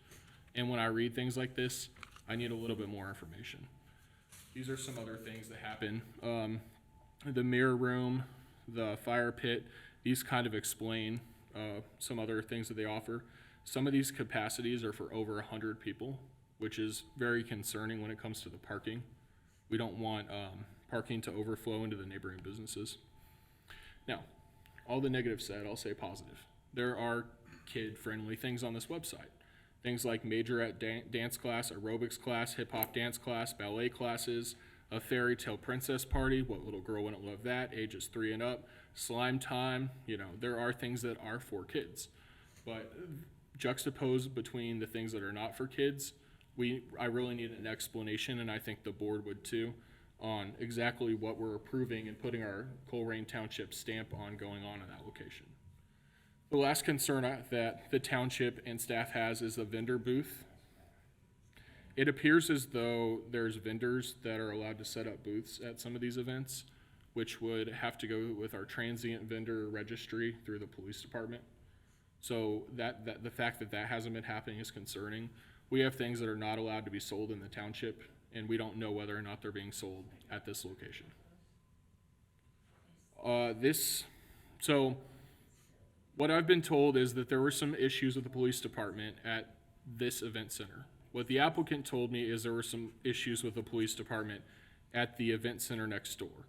And when I read things like this, I need a little bit more information. These are some other things that happen. The mirror room, the fire pit, these kind of explain some other things that they offer. Some of these capacities are for over 100 people, which is very concerning when it comes to the parking. We don't want parking to overflow into the neighboring businesses. Now, all the negative said, I'll say positive. There are kid-friendly things on this website. Things like majorette dance class, aerobics class, hip-hop dance class, ballet classes, a fairy tale princess party, what little girl wouldn't love that, ages 3 and up, slime time, there are things that are for kids. But juxtaposed between the things that are not for kids, I really need an explanation, and I think the board would too, on exactly what we're approving and putting our Colerain Township stamp on going on in that location. The last concern that the township and staff has is the vendor booth. It appears as though there's vendors that are allowed to set up booths at some of these events, which would have to go with our transient vendor registry through the police department. So that the fact that that hasn't been happening is concerning. We have things that are not allowed to be sold in the township, and we don't know whether or not they're being sold at this location. So what I've been told is that there were some issues with the police department at this event center. What the applicant told me is there were some issues with the police department at the event center next door,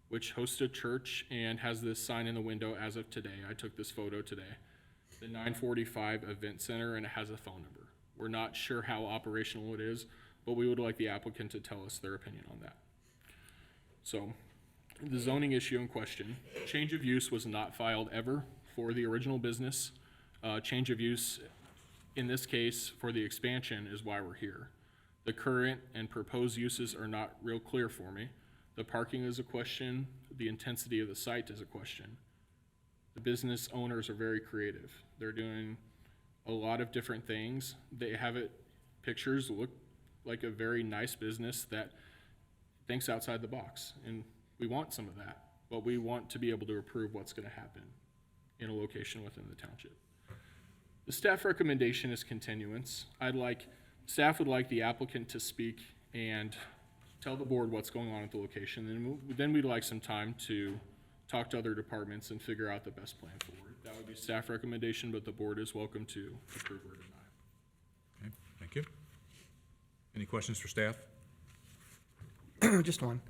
which hosts a church and has this sign in the window as of today. I took this photo today. The 945 event center, and it has a phone number. We're not sure how operational it is, but we would like the applicant to tell us their opinion on that. So, the zoning issue in question, change of use was not filed ever for the original business. Change of use, in this case, for the expansion is why we're here. The current and proposed uses are not real clear for me. The parking is a question. The intensity of the site is a question. The business owners are very creative. They're doing a lot of different things. They have pictures look like a very nice business that thinks outside the box. And we want some of that, but we want to be able to approve what's going to happen in a location within the township. The staff recommendation is continuance. Staff would like the applicant to speak and tell the board what's going on at the location. And then we'd like some time to talk to other departments and figure out the best plan forward. That would be staff recommendation, but the board is welcome to approve or deny. Okay, thank you. Any questions for staff? Just one.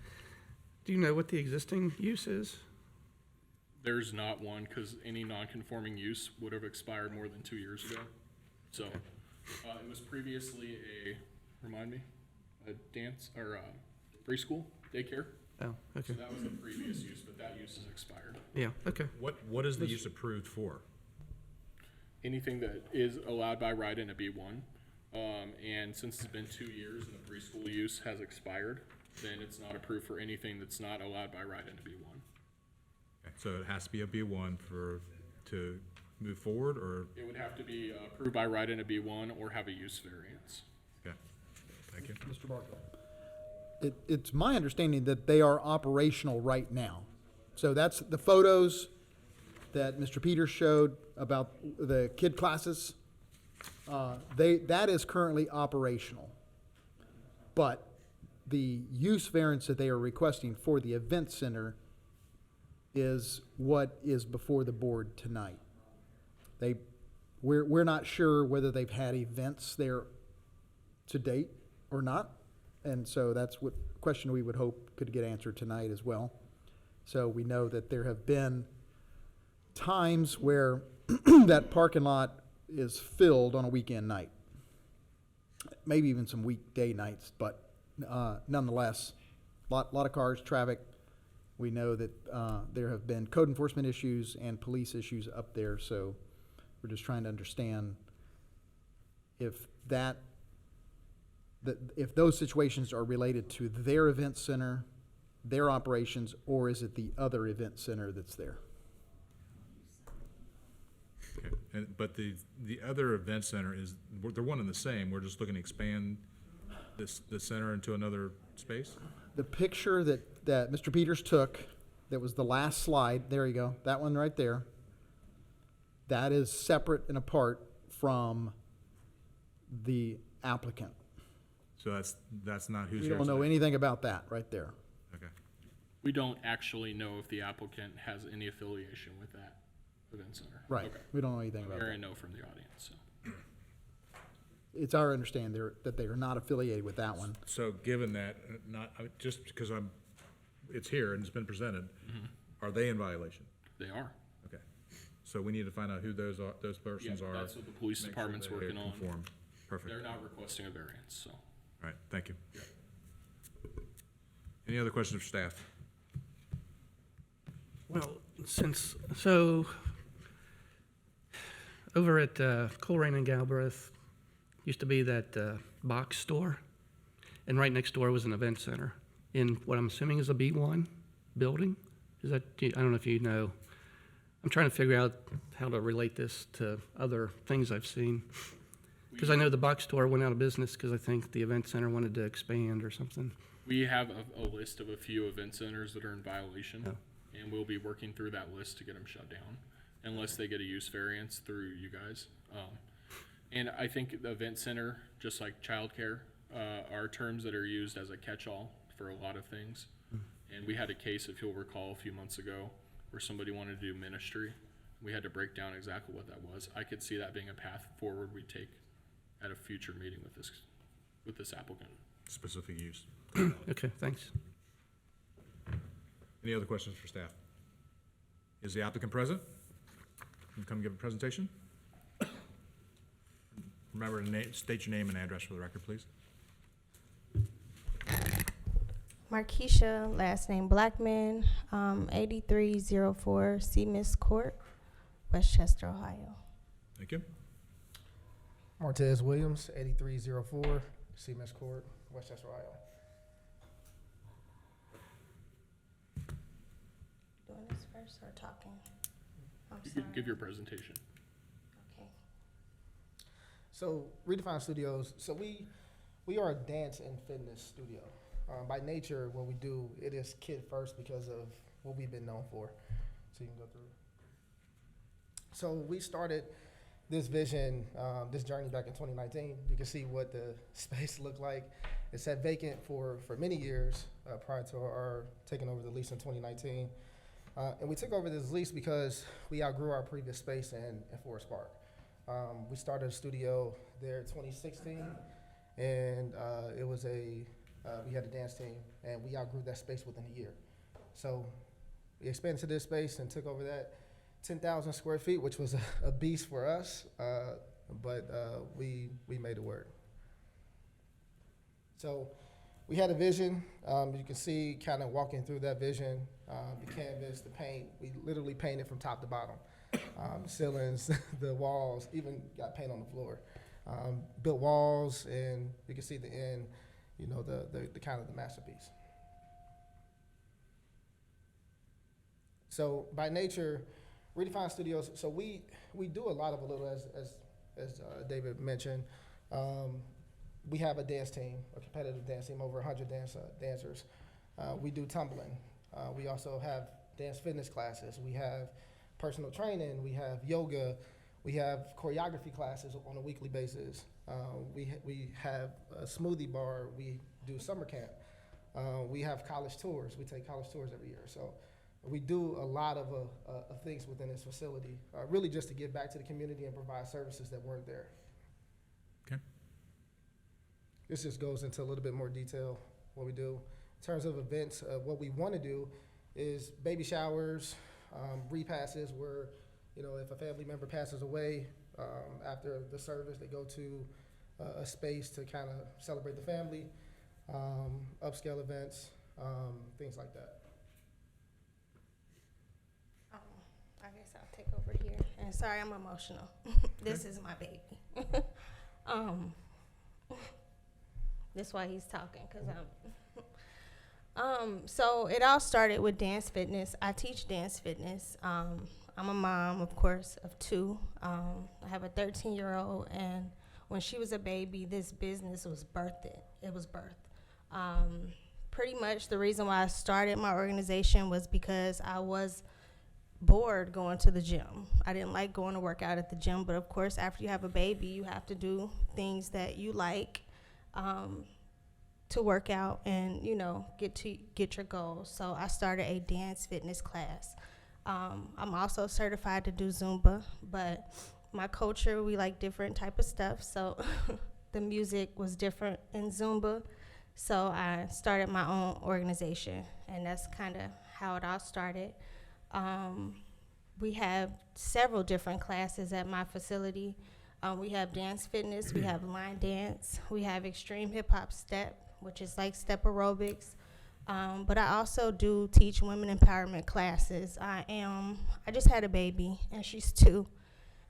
Do you know what the existing use is? There's not one, because any non-conforming use would have expired more than 2 years ago. So, it was previously a dance, or a preschool, daycare. Oh, okay. So that was the previous use, but that use has expired. Yeah, okay. What is the use approved for? Anything that is allowed by right in a B1, and since it's been 2 years and the preschool use has expired, then it's not approved for anything that's not allowed by right in a B1. Okay, so it has to be a B1 to move forward, or? It would have to be approved by right in a B1 or have a use variance. Okay, thank you. Mr. Barker. It's my understanding that they are operational right now. So that's the photos that Mr. Peters showed about the kid classes. That is currently operational. But the use variance that they are requesting for the event center is what is before the board tonight. We're not sure whether they've had events there to date or not. And so that's what question we would hope could get answered tonight as well. So we know that there have been times where that parking lot is filled on a weekend night. Maybe even some weekday nights, but nonetheless, lot of cars, traffic. We know that there have been code enforcement issues and police issues up there, so we're just trying to understand if if those situations are related to their event center, their operations, or is it the other event center that's there? Okay. But the other event center they're one and the same. We're just looking to expand the center into another space? The picture that Mr. Peters took that was the last slide, there you go, that one right there, that is separate and apart from the applicant. So that's not who's We here don't know tonight? anything about that right there. Okay. We don't actually know if the applicant has any affiliation with that event center. Right. Okay. We don't know anything about Hearing that. no from the audience, so. It's our understanding that they are not affiliated with that one. So given that, just because it's here and it's been presented, are they in violation? They are. Okay. So we need to find out who those persons Yeah, are. that's what the police make sure department's they working on. conform. Perfect. They're not requesting a variance, so. All right, thank you. Any other questions for staff? Well, so, over at Colerain and Galbraith, used to be that box store, and right next door was an event center in what I'm assuming is a B1 building. Is that, I don't know if you know. I'm trying to figure out how to relate this to other things I've seen. Because I know the box store went out of business because I think the event center wanted to expand or something. We have a list of a few event centers that are in violation, Oh. and we'll be working through that list to get them shut down, unless they get a use variance through you guys. And I think the event center, just like childcare, are terms that are used as a catch-all for a lot of things. And we had a case, if you'll recall, a few months ago, where somebody wanted to do ministry. We had to break down exactly what that was. I could see that being a path forward we take at a future meeting with this applicant. Specific use. Okay, thanks. Any other questions for staff? Is the applicant present? Can you come give a presentation? Remember to state your name and address for the record, please. Markeisha, last name Blackman, 8304 Seamus Court, Westchester, Ohio. Thank you. Martez Williams, 8304 Seamus Court, Westchester, Ohio. Doing this first or talking? I'm You sorry. can give your presentation. Okay. So, Redefine Studios, so we are a dance and fitness studio. By nature, what we do, it is kid first because of what we've been known for. So you can go through. So we started this vision, this journey back in 2019. You can see what the space looked like. It sat vacant for many years prior to our taking over the lease in 2019. And we took over this lease because we outgrew our previous space in Forest Park. We started a studio there in 2016, and it was we had a dance team, and we outgrew that space within a year. So we expanded to this space and took over that 10,000 square feet, which was a beast for us, but we made it work. So we had a vision. You can see kind of walking through that vision, the canvas, the paint. We literally painted from top to bottom. Ceilings, the walls, even got paint on the floor. Built walls, and you can see the end, you know, the kind of the masterpiece. So by nature, Redefine Studios, so we do a lot of a little, as David mentioned. We have a dance team, a competitive dance team, over 100 dancers. We do tumbling. We also have dance fitness classes. We have personal training. We have yoga. We have choreography classes on a weekly basis. We have a smoothie bar. We do summer camp. We have college tours. We take college tours every year. So we do a lot of things within this facility, really just to give back to the community and provide services that weren't there. Okay. This just goes into a little bit more detail what we do. In terms of events, what we want to do is baby showers, repasses where, you know, if a family member passes away after the service, they go to a space to kind of celebrate the family, upscale events, things like that. I guess I'll take over here. And sorry, I'm emotional. This is my baby. That's why he's talking, because so it all started with dance fitness. I teach dance fitness. I'm a mom, of course, of two. I have a 13-year-old, and when she was a baby, this business was birthed. It was birthed. pretty much the reason why I started my organization was because I was bored going to the gym. I didn't like going to work out at the gym, but of course, after you have a baby, you have to do things that you like to work out and, you know, get your goals. So I started a dance fitness class. I'm also certified to do Zumba, but my culture, we like different type of stuff. So the music was different in Zumba. So I started my own organization, and that's kind of how it all started. We have several different classes at my facility. We have dance fitness, we have line dance, we have extreme hip hop step, which is like step aerobics. But I also do teach women empowerment classes. I just had a baby, and she's 2,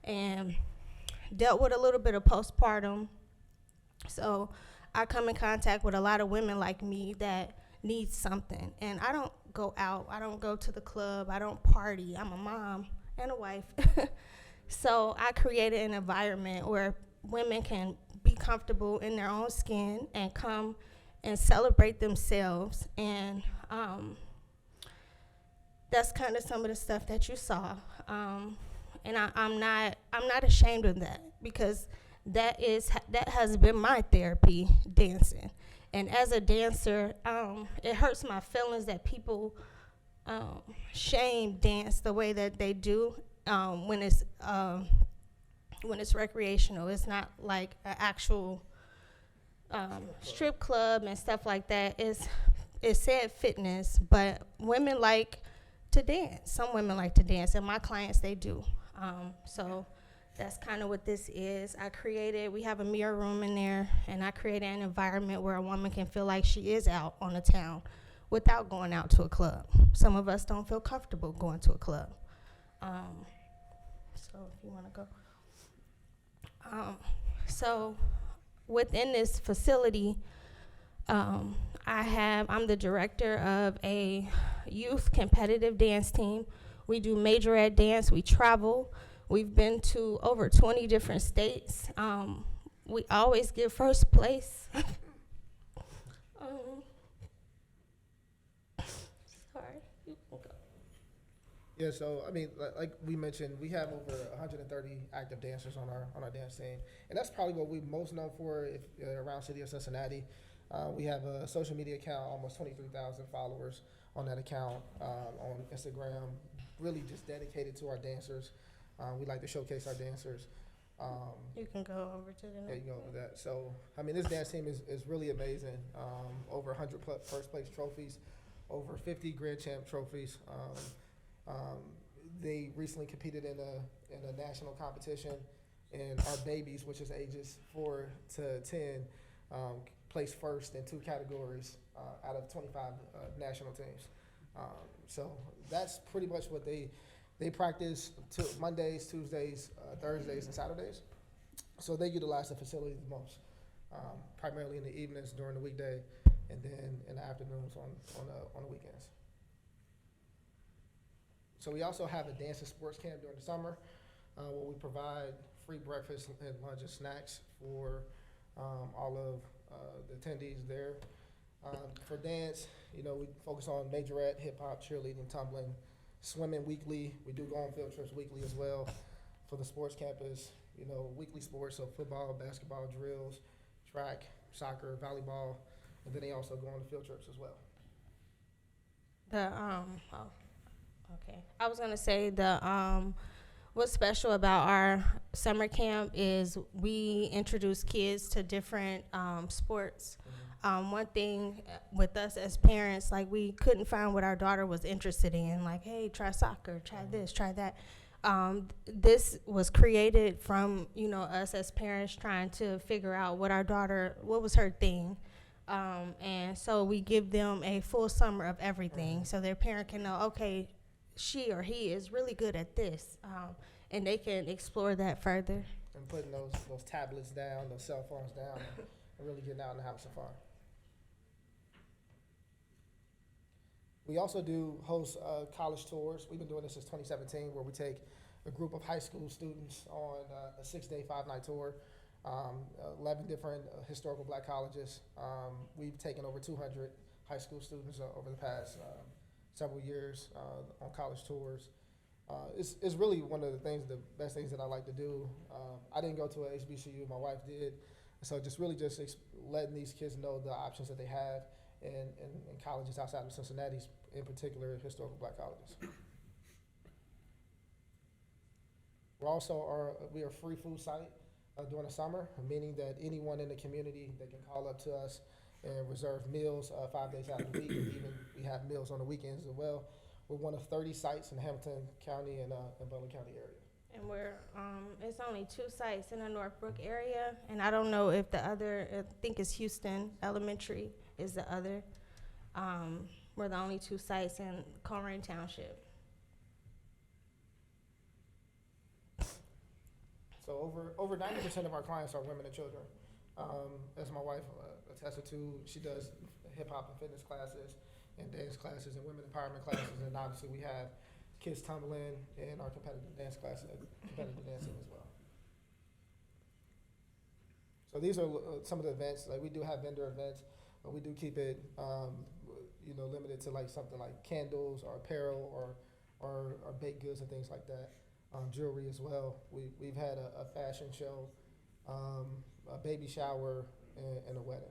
and dealt with a little bit of postpartum. So I come in contact with a lot of women like me that need something. And I don't go out, I don't go to the club, I don't party. I'm a mom and a wife. So I created an environment where women can be comfortable in their own skin and come and celebrate themselves. And that's kind of some of the stuff that you saw. And I'm not ashamed of that, because that has been my therapy, dancing. And as a dancer, it hurts my feelings that people shame dance the way that they do when it's recreational. It's not like an actual strip club and stuff like that. It said fitness, but women like to dance. Some women like to dance, and my clients, they do. So that's kind of what this is. We have a mirror room in there, and I created an environment where a woman can feel like she is out on the town without going out to a club. Some of us don't feel comfortable going to a club. So if you want to go. So within this facility, I'm the director of a youth competitive dance team. We do majorette dance, we travel. We've been to over 20 different states. We always get first place. Sorry. Yeah, so I mean, like we mentioned, we have over 130 active dancers on our dance team, and that's probably what we're most known for around city of Cincinnati. We have a social media account, almost 23,000 followers on that account on Instagram, really just dedicated to our dancers. We like to showcase our dancers. You can go over to the next. Yeah, you can go over that. So, I mean, this dance team is really amazing. Over 100 first place trophies, over 50 grand champ trophies. They recently competed in a national competition, and our babies, which is ages 4 to 10, placed first in 2 categories out of 25 national teams. So that's pretty much what they practice Mondays, Tuesdays, Thursdays, and Saturdays. So they utilize the facility the most, primarily in the evenings during the weekday, and then in the afternoons on the weekends. So we also have a dance and sports camp during the summer, where we provide free breakfast and lunch and snacks for all of the attendees there. For dance, we focus on majorette, hip hop, cheerleading, tumbling, swimming weekly. We do go on field trips weekly as well. For the sports campus, weekly sports, so football, basketball, drills, track, soccer, volleyball, and then they also go on the field trips as well. Okay. I was gonna say what's special about our summer camp is we introduce kids to different sports. One thing with us as parents, like we couldn't find what our daughter was interested in. Like, hey, try soccer, try this, try that. This was created from us as parents trying to figure out what was her thing. And so we give them a full summer of everything, so their parent can know, okay, she or he is really good at this, and they can explore that further. And putting those tablets down, those cell phones down, and really getting out and having some fun. We also do host college tours. We've been doing this since 2017, where we take a group of high school students on a 6-day, 5-night tour, 11 different historical black colleges. We've taken over 200 high school students over the past several years on college tours. It's really one of the best things that I like to do. I didn't go to a HBCU, my wife did. So just really letting these kids know the options that they have in colleges outside of Cincinnati, in particular, historical black colleges. We are a free food site during the summer, meaning that anyone in the community, they can call up to us and reserve meals 5 days out of the week. Even we have meals on the weekends as well. We're one of 30 sites in Hamilton County and Butler County area. And it's only 2 sites in the Northbrook area, and I don't know if the other, I think it's Houston Elementary is the other. We're the only 2 sites in Colerain Township. So over 90% of our clients are women and children. As my wife attested to, she does hip hop and fitness classes and dance classes and women empowerment classes, and obviously we have kids tumbling and our competitive dance classes, competitive dancing as well. So these are some of the events. Like, we do have vendor events, but we do keep it, limited to like something like candles or apparel or baked goods and things like that. Jewelry as well. We've had a fashion show, a baby shower, and a wedding.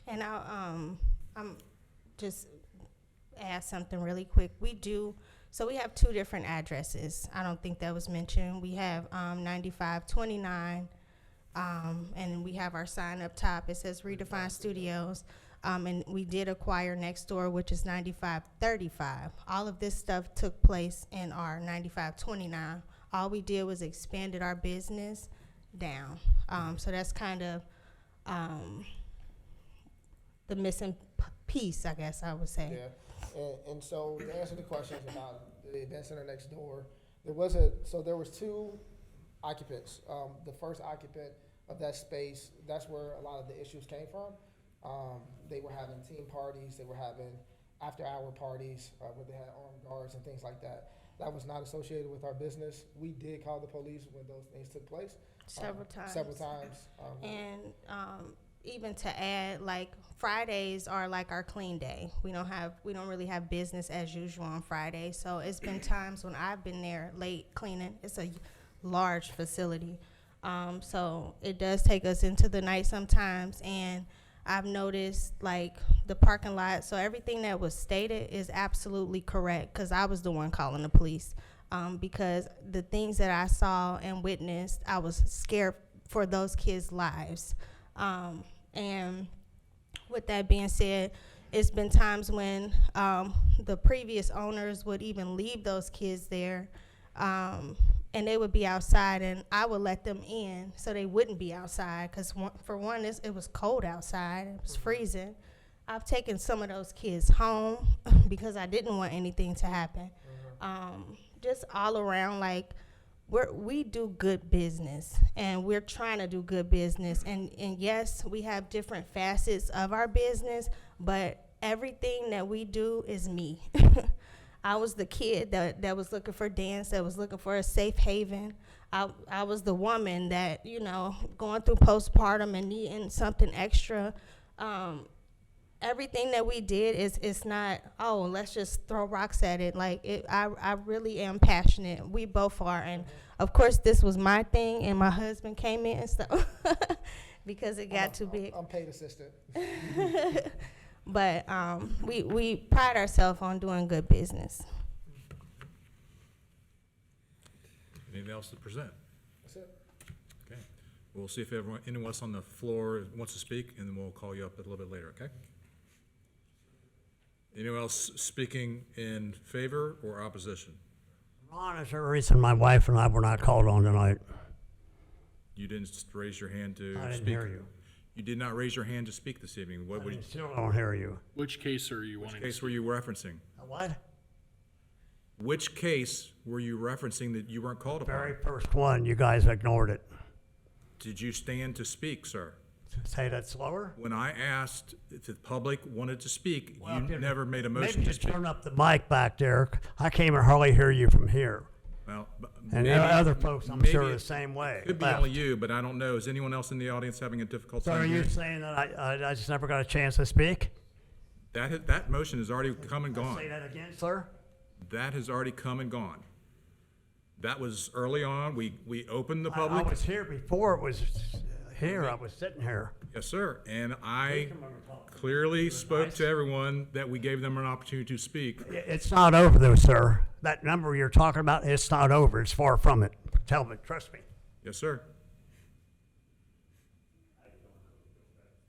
And I'm just add something really quick. So we have 2 different addresses. I don't think that was mentioned. We have 9529, and we have our sign up top. It says Redefine Studios. And we did acquire next door, which is 9535. All of this stuff took place in our 9529. All we did was expanded our business down. So that's kind of the missing piece, I guess I would say. Yeah, and so to answer the questions about the event center next door, there was 2 occupants. The first occupant of that space, that's where a lot of the issues came from. They were having team parties, they were having after-hour parties where they had armed guards and things like that. That was not associated with our business. We did call the police when those things took place. Several times. And even to add, like, Fridays are like our clean day. We don't really have business as usual on Fridays. So it's been times when I've been there late cleaning. It's a large facility. So it does take us into the night sometimes, and I've noticed, like, the parking lot, so everything that was stated is absolutely correct, because I was the one calling the police, because the things that I saw and witnessed, I was scared for those kids' lives. And with that being said, it's been times when the previous owners would even leave those kids there, and they would be outside, and I would let them in so they wouldn't be outside, because for one, it was cold outside. It was freezing. I've taken some of those kids home because I didn't want anything to happen. Just all around, like, we do good business, and we're trying to do good business. And yes, we have different facets of our business, but everything that we do is me. I was the kid that was looking for dance, that was looking for a safe haven. I was the woman that, going through postpartum and needing something extra. Everything that we did it's not, oh, let's just throw rocks at it. Like, I really am passionate. We both are. And of course, this was my thing, and my husband came in, so because it got too big. I'm paid assistant. But we pride ourselves on doing good business. Anything else to present? That's it. Okay. We'll see if anyone else on the floor wants to speak, and then we'll call you up a little bit later, okay? Anyone else speaking in favor or opposition? Ron, is there a reason my wife and I were not called on tonight? You didn't raise your hand to speak? I didn't hear you. You did not raise your hand to speak this evening. What would Still don't hear you. Which case are you which wanting? case were you referencing? What? Which case were you referencing that you weren't called upon? Very first one, you guys ignored it. Did you stand to speak, sir? Say that slower? When I asked if the public wanted to speak, Well, you never made a motion Maybe to you speak. turn up the mic back there. I can't even hardly hear you from here. Well, And maybe- other folks, I'm maybe sure, it the same way. Could be left. only you, but I don't know. Is anyone else in the audience having a difficult So time are you hearing? saying that I just never got a chance to speak? That motion has already come and Say gone. that again, sir? That has already come and gone. That was early on. We opened the I public. was here before it was here. I was sitting here. Yes, sir. And I can remember talking. clearly It was spoke nice. to everyone that we gave them an opportunity to speak. It's not over though, sir. That number you're talking about, it's not over. It's far from it. Tell me, trust me. Yes, sir.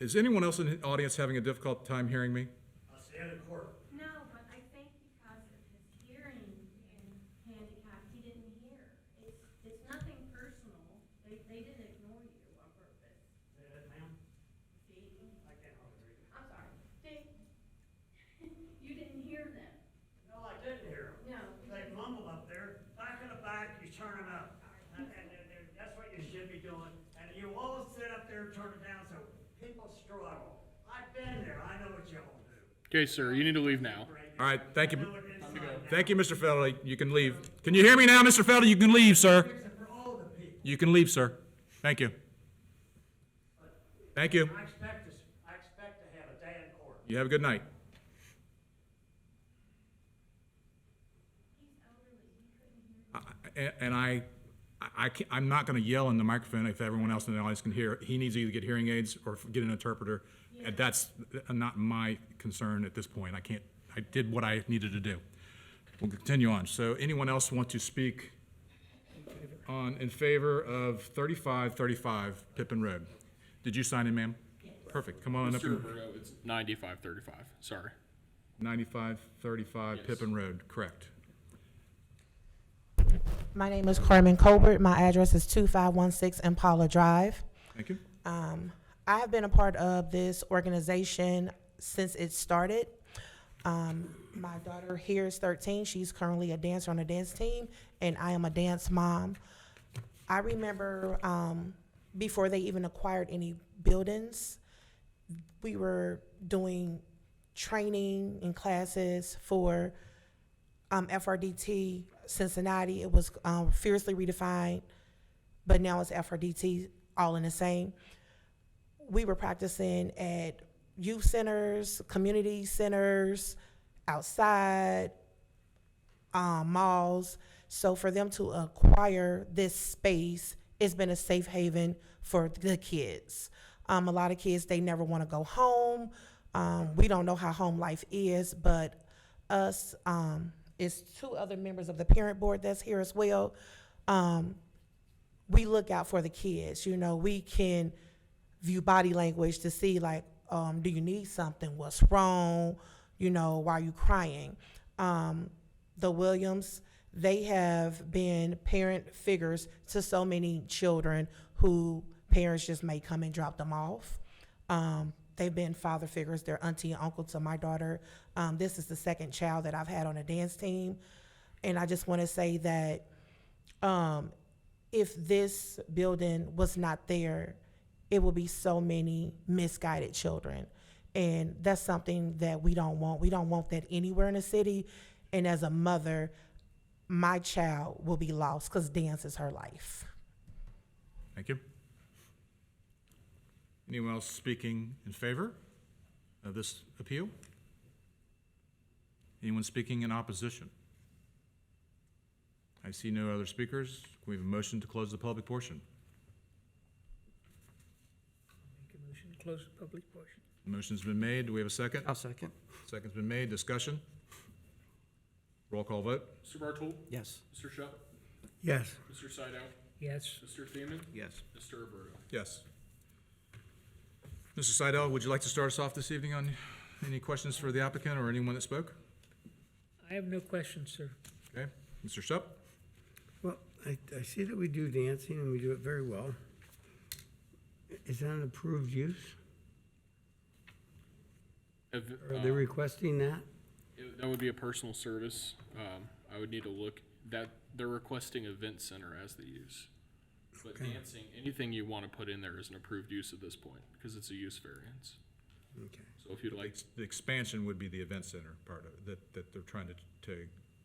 Is anyone else in the audience having a difficult time hearing me? I'll see you in court. No, but I think because of his hearing and handicap, he didn't hear. It's nothing personal. They didn't ignore you on purpose. Say that, ma'am? See? I can't hardly read it. I'm sorry. See? You didn't hear them. No, I didn't hear them. No. They mumble up there. Back in the back, you turn them up. And that's what you should be doing. And you all sit up there, turn it down, so people struggle. I've been there. I know what y'all do. Okay, sir, you need to leave now. All right, thank you. I know it inside out. Thank you, Mr. Feldy. You can leave. Can you hear me now, Mr. Feldy? You can leave, sir. Fix it for all the people. You can leave, sir. Thank you. Thank you. I expect to have a day in court. You have a good night. And I'm not going to yell in the microphone if everyone else in the audience can hear. He needs to either get hearing aids or get an interpreter. And that's not my concern at this point. I did what I needed to do. We'll continue on. So anyone else want to speak in favor of 3535 Pippin Road? Did you sign in, ma'am? Perfect. Come on up. Mr. Roberto, it's 9535, sorry. 9535 Pippin Road, correct. My name is Carmen Colbert. My address is 2516 Impala Drive. Thank you. I have been a part of this organization since it started. My daughter here is 13. She's currently a dancer on a dance team, and I am a dance mom. I remember before they even acquired any buildings, we were doing training and classes for FRDT Cincinnati. It was fiercely redefined, but now it's FRDT, all in the same. We were practicing at youth centers, community centers, outside, malls. So for them to acquire this space, it's been a safe haven for the kids. A lot of kids, they never want to go home. We don't know how home life is, but us, it's two other members of the parent board that's here as well. We look out for the kids. You know, we can view body language to see, like, do you need something? What's wrong? You know, why are you crying? The Williams, they have been parent figures to so many children who parents just may come and drop them off. They've been father figures. They're auntie and uncle to my daughter. This is the second child that I've had on a dance team. And I just want to say that if this building was not there, it would be so many misguided children. And that's something that we don't want. We don't want that anywhere in the city. And as a mother, my child will be lost because dance is her life. Thank you. Anyone else speaking in favor of this appeal? Anyone speaking in opposition? I see no other speakers. Can we have a motion to close the public portion? Make a motion to close the public portion. Motion's been made. Do we have a second? I'll second. Second's been made. Discussion? Roll call vote. Mr. Bartool? Yes. Mr. Shup? Yes. Mr. Sydow? Yes. Mr. Thiemann? Yes. Mr. Roberto? Yes. Mr. Seidel, would you like to start us off this evening on any questions for the applicant or anyone that spoke? I have no questions, sir. Okay. Mr. Shup? Well, I see that we do dancing and we do it very well. Is that an approved use? Are they requesting that? That would be a personal service. I would need to look, that they're requesting event center as the use. But Okay. dancing, anything you want to put in there is an approved use at this point, because it's a use variance. Okay. So if you'd like, The expansion would be the event center part of it that they're trying to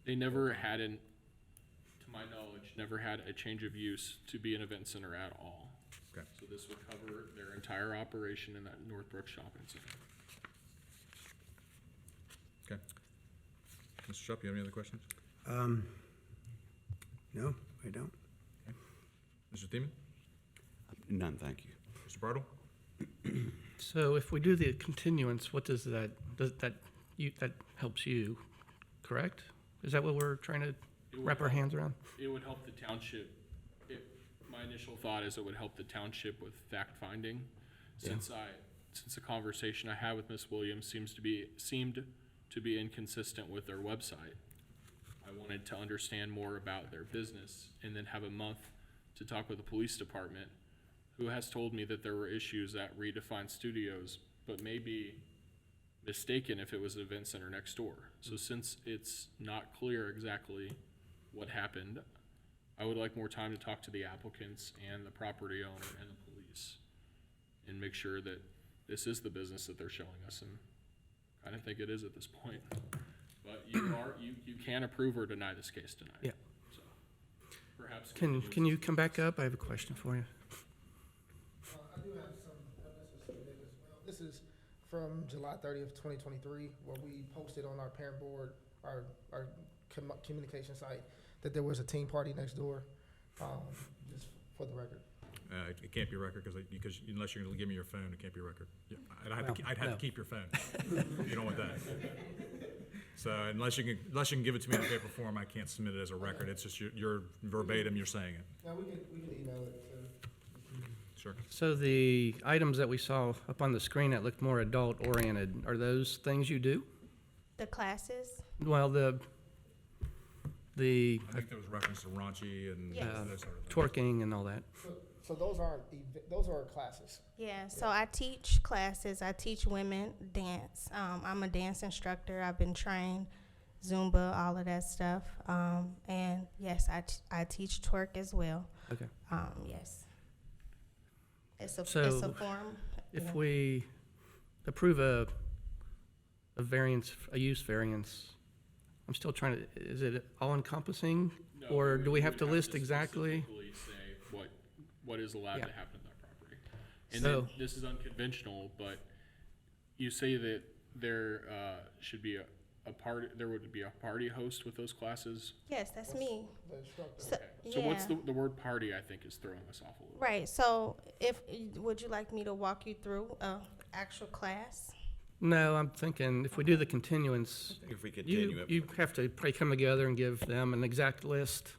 they never had to my knowledge, never had a change of use to be an event center at all. Okay. So this would cover their entire operation in that Northbrook Shopping Center. Okay. Mr. Shupp, you have any other questions? No, I don't. Mr. Thiemann? None, thank you. Mr. Bartle? So if we do the continuance, what does that helps you, correct? Is that what we're trying to It would wrap our help- hands around? It would help the township. My initial thought is it would help the township with fact finding. Since the conversation I had with Ms. Williams seemed to be inconsistent with their website. I wanted to understand more about their business and then have a month to talk with the police department, who has told me that there were issues at Redefined Studios, but may be mistaken if it was an event center next door. So since it's not clear exactly what happened, I would like more time to talk to the applicants and the property owner and the police and make sure that this is the business that they're showing us, and I don't think it is at this point. But you can approve or deny this case tonight. Yeah. So perhaps. Can you come back up? I have a question for you. I do have some, this is submitted as well. This is from July 30th, 2023, where we posted on our parent board, our communication site, that there was a teen party next door, just for the record. It can't be a record because unless you're gonna give me your phone, it can't be a record. Yeah, I'd have to keep your phone. You don't want that. So unless you can give it to me in paper form, I can't submit it as a record. It's just your verbatim, you're saying it. Now, we can email it to. Sure. So the items that we saw up on the screen that looked more adult oriented, are those things you do? The classes? Well, the I think there was reference to raunchy and Yes. those sort of things. twerking and all that. So those aren't, those are classes. Yeah, so I teach classes. I teach women dance. I'm a dance instructor. I've been trained Zumba, all of that stuff. And yes, I teach twerk as well. Okay. Yes. It's a So, form. If we approve a use variance, I'm still trying to, is it all encompassing? No, Or do we would have to list exactly? specifically say what is allowed Yeah. to happen to that property. And So- then, this is unconventional, but you say that there should be there would be a party host with those classes. Yes, that's me. The instructor. So, So what's yeah. the word party, I think, is throwing us off a little. Right, so would you like me to walk you through actual class? No, I'm thinking if we do the continuance, If we continue it. you have to probably come together and give them an exact list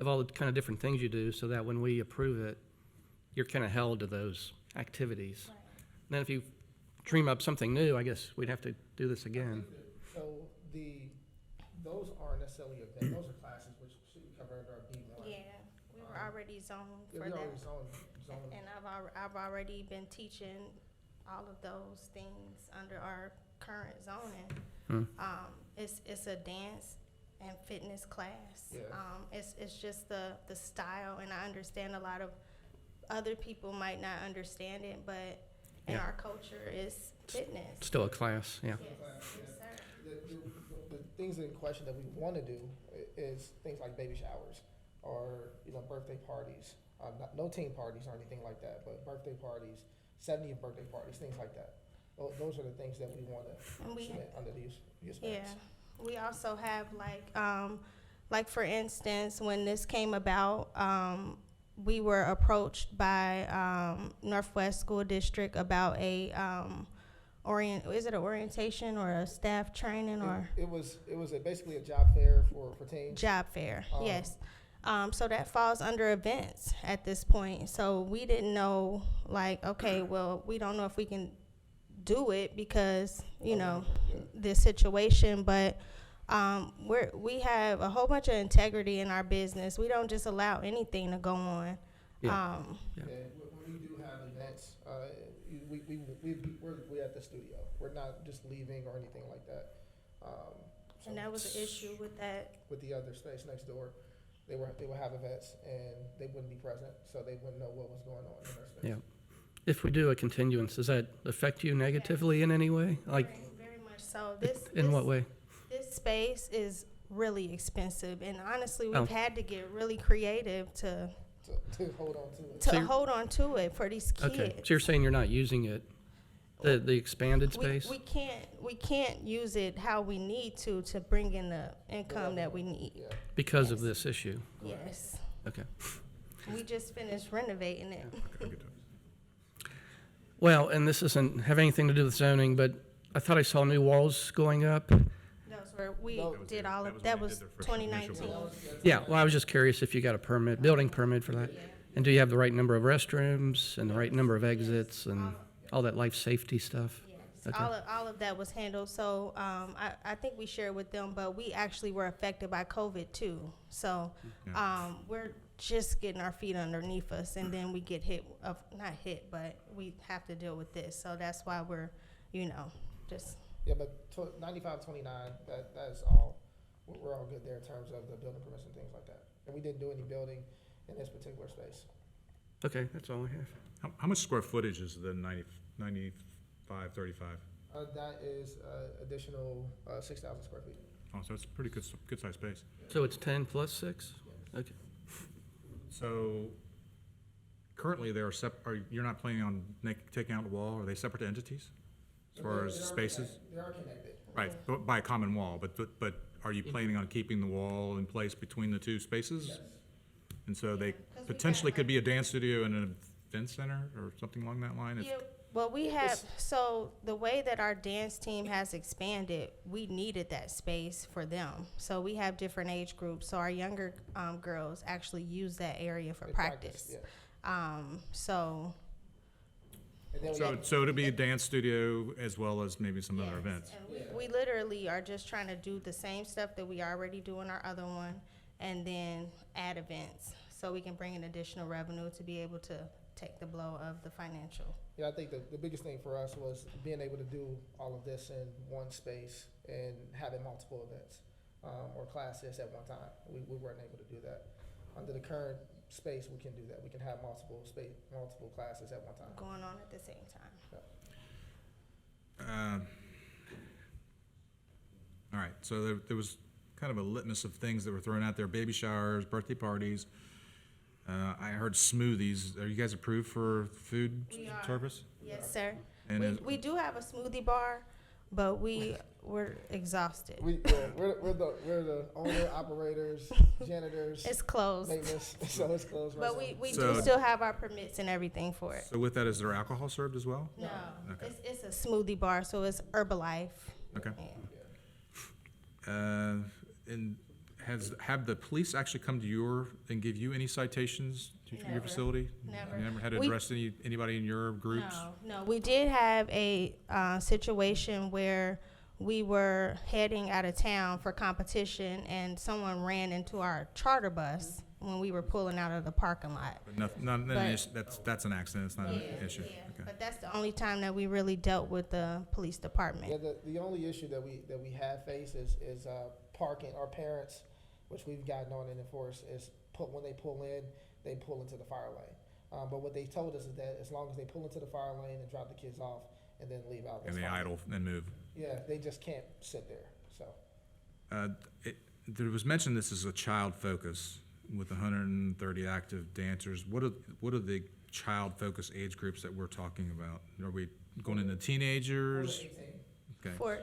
of all the kind of different things you do, so that when we approve it, you're kind of held to those activities. Right. Then if you dream up something new, I guess we'd have to do this again. So those aren't necessarily events, those are classes which should be covered under our B1. Yeah, we were already zoned Yeah, for we that. already zoned. And I've already been teaching all of those things under our current zoning. It's a dance and fitness class. Yeah. It's just the style, and I understand a lot of other people might not understand it, but in Yeah. our culture, it's fitness. Still a class, yeah. Yes, yes, sir. The things in question that we want to do is things like baby showers or, birthday parties. No teen parties or anything like that, but birthday parties, 70th birthday parties, things like that. Those are the things that we want And to we- submit under these Yeah, specs. we also have like for instance, when this came about, we were approached by Northwest School District about a is it an orientation or a staff training or It was basically a job fair for teens. job fair? Um, Yes. So that falls under events at this point. So we didn't know, like, okay, well, we don't know if we can do it because this situation, but we have a whole bunch of integrity in our business. We don't just allow anything to go on. Yeah. Yeah, when we do have events, we're at the studio. We're not just leaving or anything like that. So And that was an issue with that. with the other space next door, they would have events and they wouldn't be present, so they wouldn't know what was going on in their space. Yeah. If we do a continuance, does that affect you negatively in any way? Like, Very much so. in what way? This space is really expensive. And honestly, Oh. we've had to get really creative to To hold on to it. So you're- hold on to it for these kids. Okay, so you're saying you're not using it, the expanded We, space? we can't use it how we need to bring in the income that we need. Because of this issue? Yes. Okay. We just finished renovating it. Well, and this doesn't have anything to do with zoning, but I thought I saw new walls going up. Those were, we was did it. all That of, was that when they was did their first initial 2019. build. Yeah, well, I was just curious if you got a permit, building permit for that? And do you have the right number of restrooms and the right number of exits and all that life safety stuff? Yes, Okay. all of that was handled. So I think we shared with them, but we actually were affected by COVID too. So we're just getting our feet underneath us, and then we get not hit, but we have to deal with this. So that's why we're, just. Yeah, but 9529, that's all, we're all good there in terms of the building permits and things like that. And we didn't do any building in this particular space. Okay, that's all I have. How much square footage is the 95, 35? That is additional 6,000 square feet. Oh, so it's a pretty good sized space. So it's 10 plus 6? Okay. So currently you're not planning on taking out the wall? Are they separate entities as far as spaces? They are connected. Right, but by a common wall, but are you planning on keeping the wall in place between the two spaces? Yes. And so they potentially could be a dance studio and an event center or something along that line? Yeah, well, we have, so the way that our dance team has expanded, we needed that space for them. So we have different age groups, so our younger girls actually use that area for They practice. yeah. So, And then we So, have- so it'll be a dance studio as well as maybe some other yes, events? and we literally are just trying to do the same stuff that we already do in our other one, and then add events, so we can bring in additional revenue to be able to take the blow of the financial. Yeah, I think the biggest thing for us was being able to do all of this in one space and having multiple events or classes at one time. We weren't able to do that. Under the current space, we can do that. We can have multiple classes at one time. Going on at the same time. All right, so there was kind of a litmus of things that were thrown out there: baby showers, birthday parties. I heard smoothies. Are you guys approved for food We are. service? Yes, sir. And We do have a smoothie bar, but we're exhausted. We're the owner, operators, janitors, It's closed, maintenance, so it's closed. but right we So- do still have our permits and everything for it. So with that, is there alcohol served as well? No, Okay. it's a smoothie bar, so it's Herbalife. Okay. Yeah. And have the police actually come to and give you any citations to your Never. facility? Never. You never had to We- arrest anybody in your groups? No, we did have a situation where we were heading out of town for competition, and someone ran into our charter bus when we were pulling out of the parking lot. But not an But- issue. That's an accident. It's not an issue. Yeah, Okay. but that's the only time that we really dealt with the police department. Yeah, the only issue that we have faced is parking. Our parents, which we've gotten on and enforced, is when they pull in, they pull into the fire lane. But what they told us is that as long as they pull into the fire lane and drop the kids off and then leave out, And that's they fine. idle and move. Yeah, they just can't sit there. So There was mentioned this is a child focus with 130 active dancers. What are the child focus age groups that we're talking about? Are we going into teenagers? Okay. For,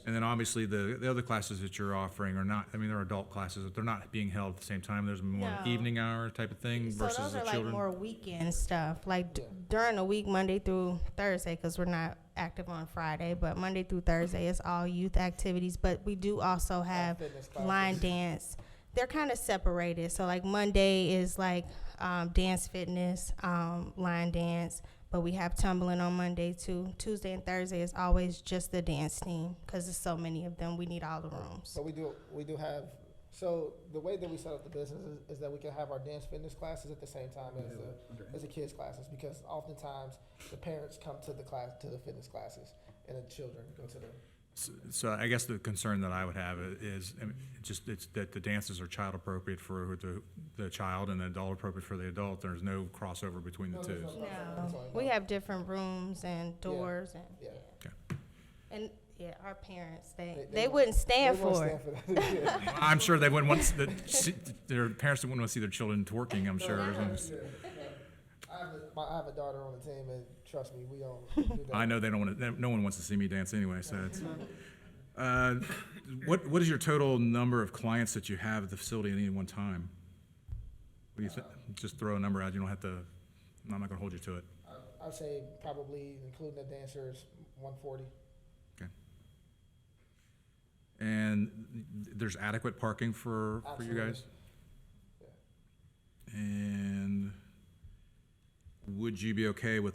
And then obviously the other classes that you're offering are not, I mean, they're adult classes, but they're not being held at the same time. There's more No. evening hour type of thing so versus those the are like children. more weekend stuff, like during the week, Monday through Thursday, because we're not active on Friday, but Monday through Thursday is all youth activities. But we do also have fitness classes. line dance. They're kind of separated. So like Monday is like dance fitness, line dance, but we have tumbling on Monday too. Tuesday and Thursday is always just the dance team because there's so many of them. We need all the rooms. But we do have, so the way that we set up the business is that we can have our dance fitness classes at the same time as the kids classes, because oftentimes the parents come to the fitness classes and the children go to the. So I guess the concern that I would have is, I mean, it's that the dances are child appropriate for the child and adult appropriate for the adult. There's no crossover between the No, two. there's no- No, we have different rooms and doors and Yeah. Okay. and Yeah, our parents, they They wouldn't stand They won't for it. stand for that. Yeah. I'm sure they wouldn't want, their parents wouldn't want to see their children twerking, I'm sure. Yeah, I have a daughter on the team, and trust me, we don't do that. I know they don't want to, no one wants to see me dance anyway, so it's. What is your total number of clients that you have at the facility at any one time? What do you think? Just throw a number out, you don't have to, I'm not gonna hold you to it. I'd say probably, including the dancers, 140. Okay. And there's adequate parking for you guys? And would you be okay with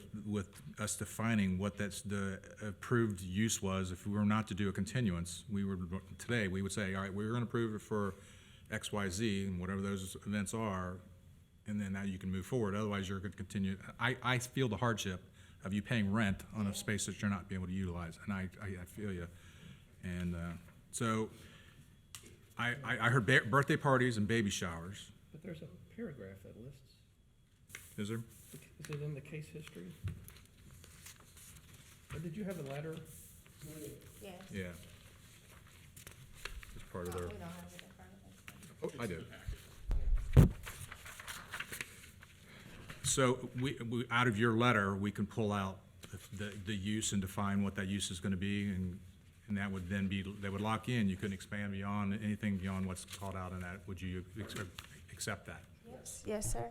us defining what that's the approved use was if we were not to do a continuance? Today, we would say, all right, we're gonna approve it for X, Y, Z, and whatever those events are, and then now you can move forward. Otherwise, you're gonna continue. I feel the hardship of you paying rent on a space that you're not being able to utilize, and I feel you. And so, I heard birthday parties and baby showers. But there's a paragraph that lists, Is there? is it in the case history? Or did you have a letter? Yes. Yeah. It's part of their. We don't have it in front of us. Oh, I do. So we, out of your letter, we can pull out the use and define what that use is gonna be, and that would then be, that would lock in. You couldn't expand beyond, anything beyond what's called out in that. Would you accept that? Yes, sir.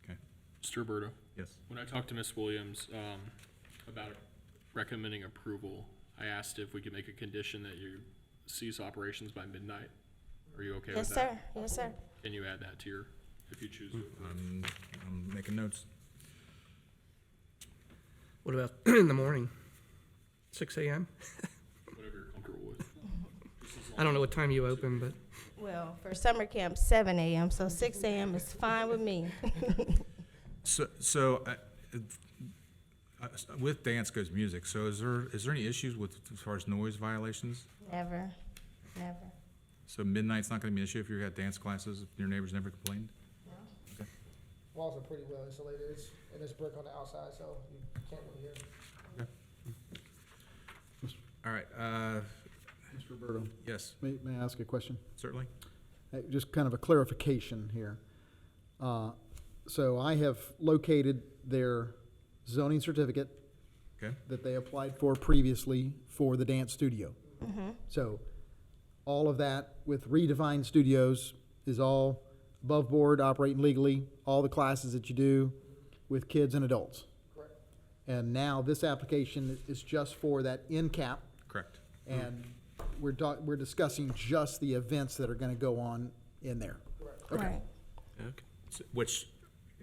Okay, Mr. Roberto, yes. when I talked to Ms. Williams about recommending approval, I asked if we could make a condition that you cease operations by midnight. Are you okay with Yes, that? sir. Yes, sir. Can you add that to your, if you choose to? I'm making notes. What about in the morning? 6 a.m.? Whatever you're comfortable with. I don't know what time you open, but Well, for summer camp, 7 a.m., so 6 a.m. is fine with me. So with dance goes music. So is there any issues with, as far as noise violations? Never, never. So midnight's not gonna be an issue if you had dance classes, your neighbors never complained? Walls are pretty well insulated, and it's brick on the outside, so you can't really hear it. All right, Mr. Roberto, yes, may I ask a question? certainly. Just kind of a clarification here. So I have located their zoning certificate Okay, that they applied for previously for the dance studio. So all of that with redefined studios is all above board, operating legally, all the classes that you do with kids and adults. Correct. And now this application is just for that end cap, correct. and we're discussing just the events that are gonna go on in there. Okay. Right. Which,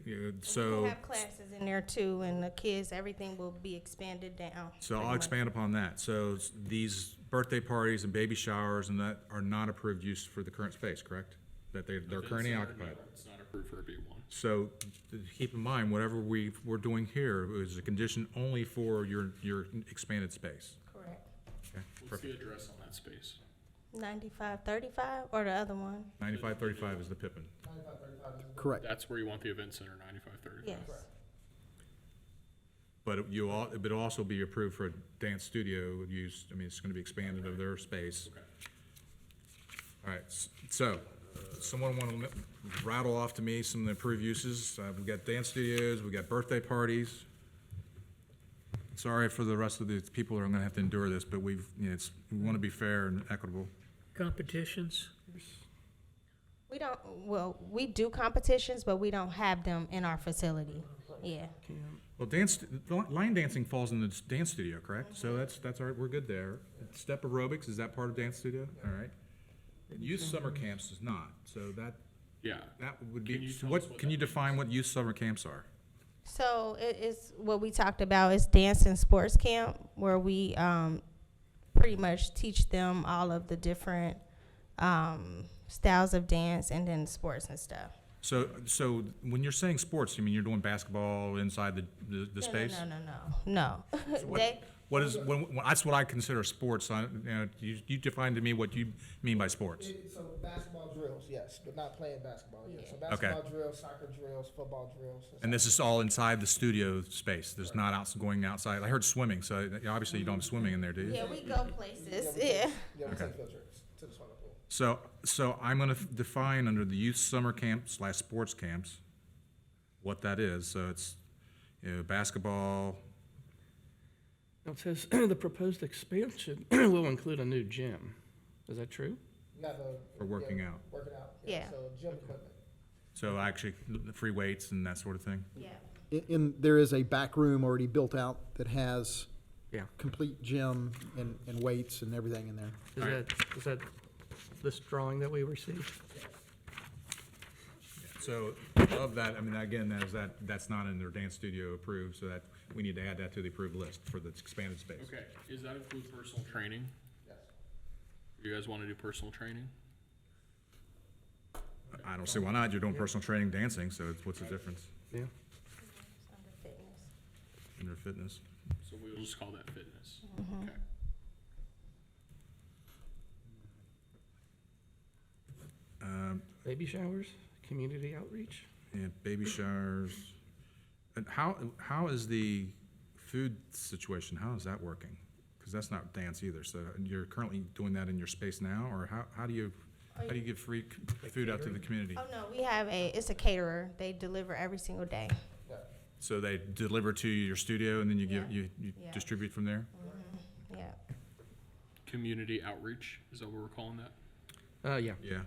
We so, have classes in there too, and the kids, everything will be expanded down. so pretty I'll much. expand upon that. So these birthday parties and baby showers and that are not approved use for the current space, correct? That they're currently occupied. It's not approved for a B1. So keep in mind, whatever we're doing here is a condition only for your expanded space. Correct. Okay, What's the perfect. address on that space? 9535 or the other one? 9535 is the Pippin. Correct. That's where you want the event center, 9535. Yes. But it'll also be approved for a dance studio use. I mean, it's gonna be expanded of their space. Okay. All right, so, someone wanna rattle off to me some of the approved uses? We got dance studios, we got birthday parties. Sorry for the rest of the people that are gonna have to endure this, but we wanna be fair and equitable. Competitions? We don't, well, we do competitions, but we don't have them in our facility. Yeah. Well, line dancing falls in the dance studio, correct? So that's all right, we're good there. Step aerobics, is that part of dance studio? All right. Youth summer camps is not, so that Yeah. would Can be, you so tell us what, what can that you define what youth summer camps are? So it's what we talked about is dance and sports camp, where we pretty much teach them all of the different styles of dance and then sports and stuff. So when you're saying sports, you mean you're doing basketball inside the space? No. They, What is, that's what I consider sports. You define to me what you mean by sports. So basketball drills, yes, but not playing basketball, yes. So basketball drills, soccer drills, football drills. And this is all inside the studio space. There's not going outside. I heard swimming, so obviously you don't have swimming in there, do you? yeah, we go places, yeah. Yeah, we take field trips to the swimming pool. So I'm going to define under the youth summer camp / sports camps what that is. So it's basketball. It says the proposed expansion will include a new gym. Is that true? You got For working out. Working out. Yeah. So gym equipment. So actually the free weights and that sort of thing. Yeah. There is a back room already built out that has Yeah. complete gym and weights and everything in there. Is that this drawing that we received? So of that, I mean, again, that's not in their dance studio approved, so that we need to add that to the approved list for the expanded space. Okay, does that include personal training? Yes. You guys want to do personal training? I don't see why not. You're doing personal training, dancing, so what's the difference? Yeah. Under fitness. Under fitness. So we'll just call that fitness. Okay. Baby showers, community outreach? Yeah, baby showers. And how is the food situation, how is that working? Because that's not dance either, so you're currently doing that in your space now, or how do you give free food out to the community? Oh, no, we have it's a caterer. They deliver every single day. So they deliver to your studio and then you Yeah. distribute from there? Yeah. Community outreach, is that what we're calling that? Yeah. Yeah.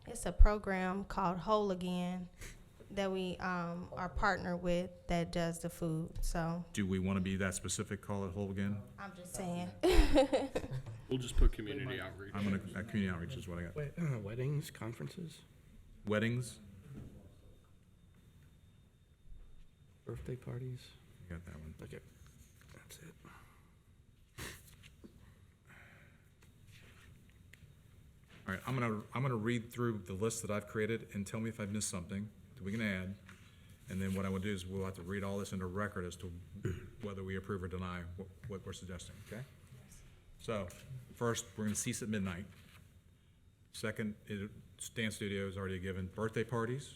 It's a program called Whole Again that we are partnered with that does the food. So Do we want to be that specific, call it whole again? I'm just saying. We'll just put community outreach. I'm gonna, community outreach is what I got. Weddings, conferences, Weddings, birthday parties. you got that one. Okay, that's it. All right, I'm gonna read through the list that I've created and tell me if I've missed something that we can add. And then what I will do is we'll have to read all this into record as to whether we approve or deny what we're suggesting, okay? So, first, we're gonna cease at midnight. Second, dance studio is already given. Birthday parties,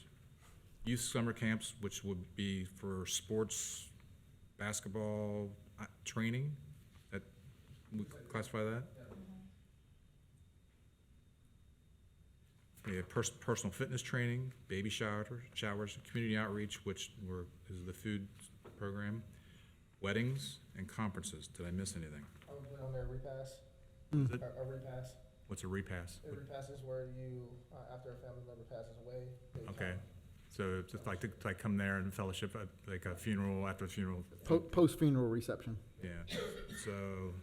youth summer camps, which would be for sports, basketball, training, that, we classify that? We have personal fitness training, baby showers, community outreach, which is the food program, weddings, and conferences. Did I miss anything? I would put on there repass. Is it- A repass. What's a repass? A repass is where you, after a family member passes away. they Okay, come. so it's just like come there and fellowship, like a funeral, after a funeral. Post-funeral reception. Yeah, so,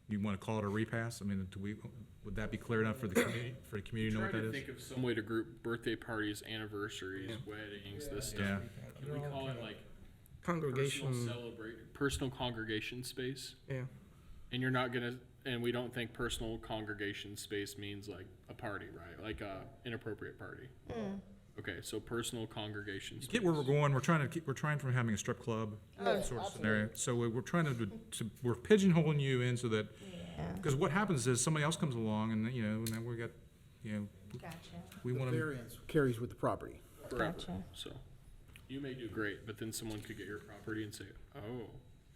you want to call it a repass? I mean, would that be clear enough for the community to know what Trying that to is? think of some way to group birthday parties, anniversaries, weddings, this stuff. Yeah. Can we call it like Congregation, personal congregation space? yeah. And you're not gonna, and we don't think personal congregation space means like a party, right? Like a inappropriate party. Okay, so personal congregation space. Get where we're going, we're trying from having a strip club sort of scenario. So we're trying we're pigeonholing you in so that, because what happens is somebody else comes along and, and then we got, Gotcha. we The want to, variance carries with the property. Forever. Gotcha. So you may do great, but then someone could get your property and say, oh,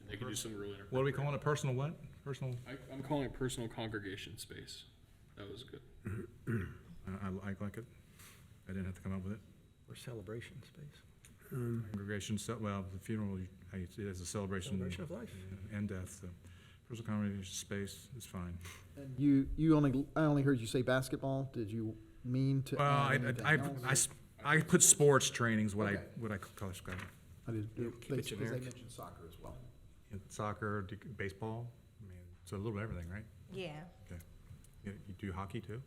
and they could do something really inappropriate. what are we calling it, personal what? Personal, I'm calling it personal congregation space. That was good. I like it. I didn't have to come up with it. Or celebration space. Congregation, the funeral, I see it as a celebration. Celebration of life. And death, so personal congregation space is fine. And I only heard you say basketball. Did you mean to Well, add anything else? I put sports trainings, what I call it. I did, keep it because they generic. mentioned soccer as well. Soccer, baseball, I mean, it's a little bit of everything, right? Yeah. Okay. You do hockey too?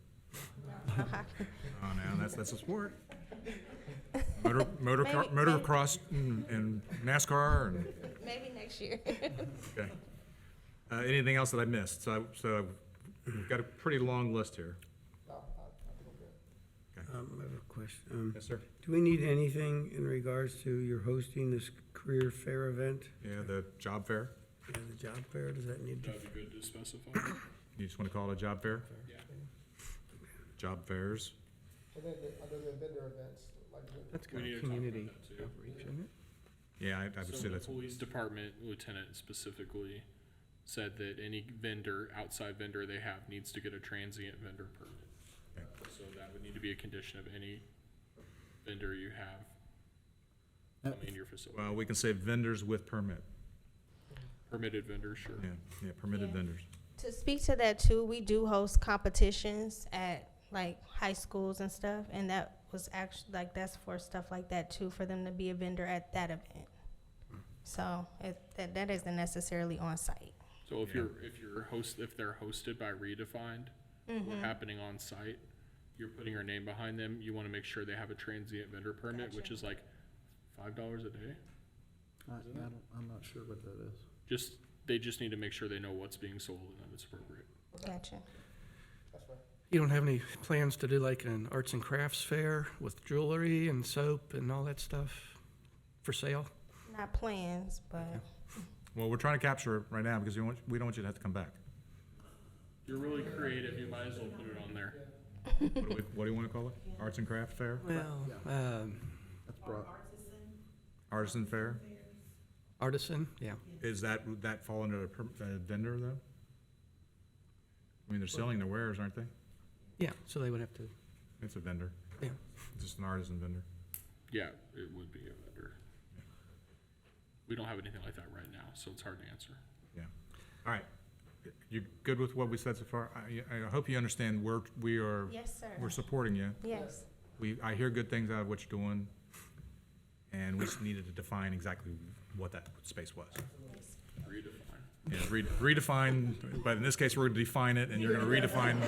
Oh, now that's a sport. Motocross and NASCAR and, Maybe next year. okay. Anything else that I missed? So we've got a pretty long list here. No, I think I'm good. I have a question. Yes, sir. Do we need anything in regards to your hosting this career fair event? Yeah, the job fair. Yeah, the job fair, does that need to? That'd be good to specify. You just want to call it a job fair? Yeah. Job fairs. And then under the vendor events, like. That's We kind need of to talk about community that too. outreach, isn't it? Yeah, I would So say the that's, police department lieutenant specifically said that any vendor, outside vendor they have needs to get a transient vendor permit. Okay. So that would need to be a condition of any vendor you have coming in your facility. well, we can say vendors with permit. Permitted vendors, sure. Yeah, permitted Yeah. vendors. To speak to that too, we do host competitions at like high schools and stuff, and that was actually like that's for stuff like that too, for them to be a vendor at that event. So that isn't necessarily on site. So if they're hosted by Redefined or happening on site, you're putting your name behind them, you wanna make sure they have a transient vendor permit, which is like $5 a day. I'm not sure what that is. They just need to make sure they know what's being sold and that it's appropriate. Gotcha. That's right. You don't have any plans to do like an arts and crafts fair with jewelry and soap and all that stuff for sale? Not plans, but Well, we're trying to capture it right now because we don't want you to have to come back. You're really creative, you might as well put it on there. What do you want to call it? Arts and craft fair? Well, That's broad. Artisan fair? artisan, yeah. Is that, would that fall under a vendor though? I mean, they're selling their wares, aren't they? Yeah, so they would have to, It's a vendor. yeah. It's just an artisan vendor. Yeah, it would be a vendor. We don't have anything like that right now, so it's hard to answer. Yeah. All right. You good with what we said so far? I hope you understand we are, yes, sir. we're supporting you. Yes. I hear good things out of what you're doing, and we just needed to define exactly what that space was. Redefine. Yeah, redefine, but in this case, we're gonna define it, and you're gonna redefine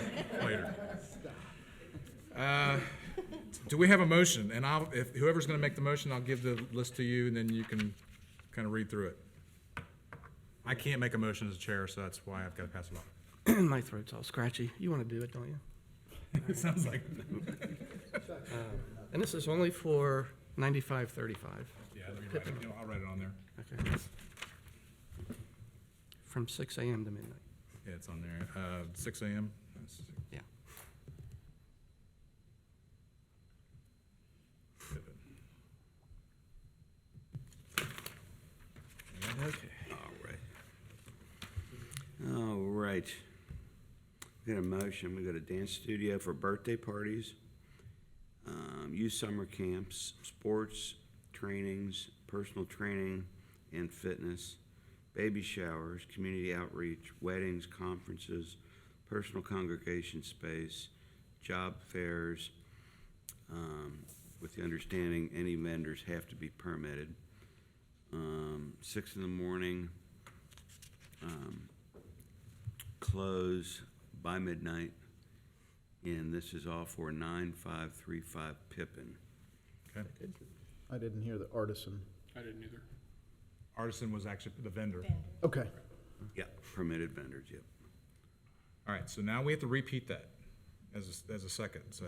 later. Do we have a motion? And if whoever's gonna make the motion, I'll give the list to you, and then you can kind of read through it. I can't make a motion as a chair, so that's why I've got to pass it off. My throat's all scratchy. You want to do it, don't you? It sounds like. And this is only for 9535. Yeah, let me write it. I'll write it on there. Okay. From 6 a.m. to midnight. Yeah, it's on there. 6 a.m. Yeah. Okay. All right. We got a motion. We got a dance studio for birthday parties, youth summer camps, sports, trainings, personal training and fitness, baby showers, community outreach, weddings, conferences, personal congregation space, job fairs, with the understanding any vendors have to be permitted. 6 in the morning, close by midnight, and this is all for 9535 Pippin. Okay. I didn't hear the artisan. I didn't either. Artisan was actually the vendor. Okay. Yeah, permitted vendors, yep. All right, so now we have to repeat that as a second, so,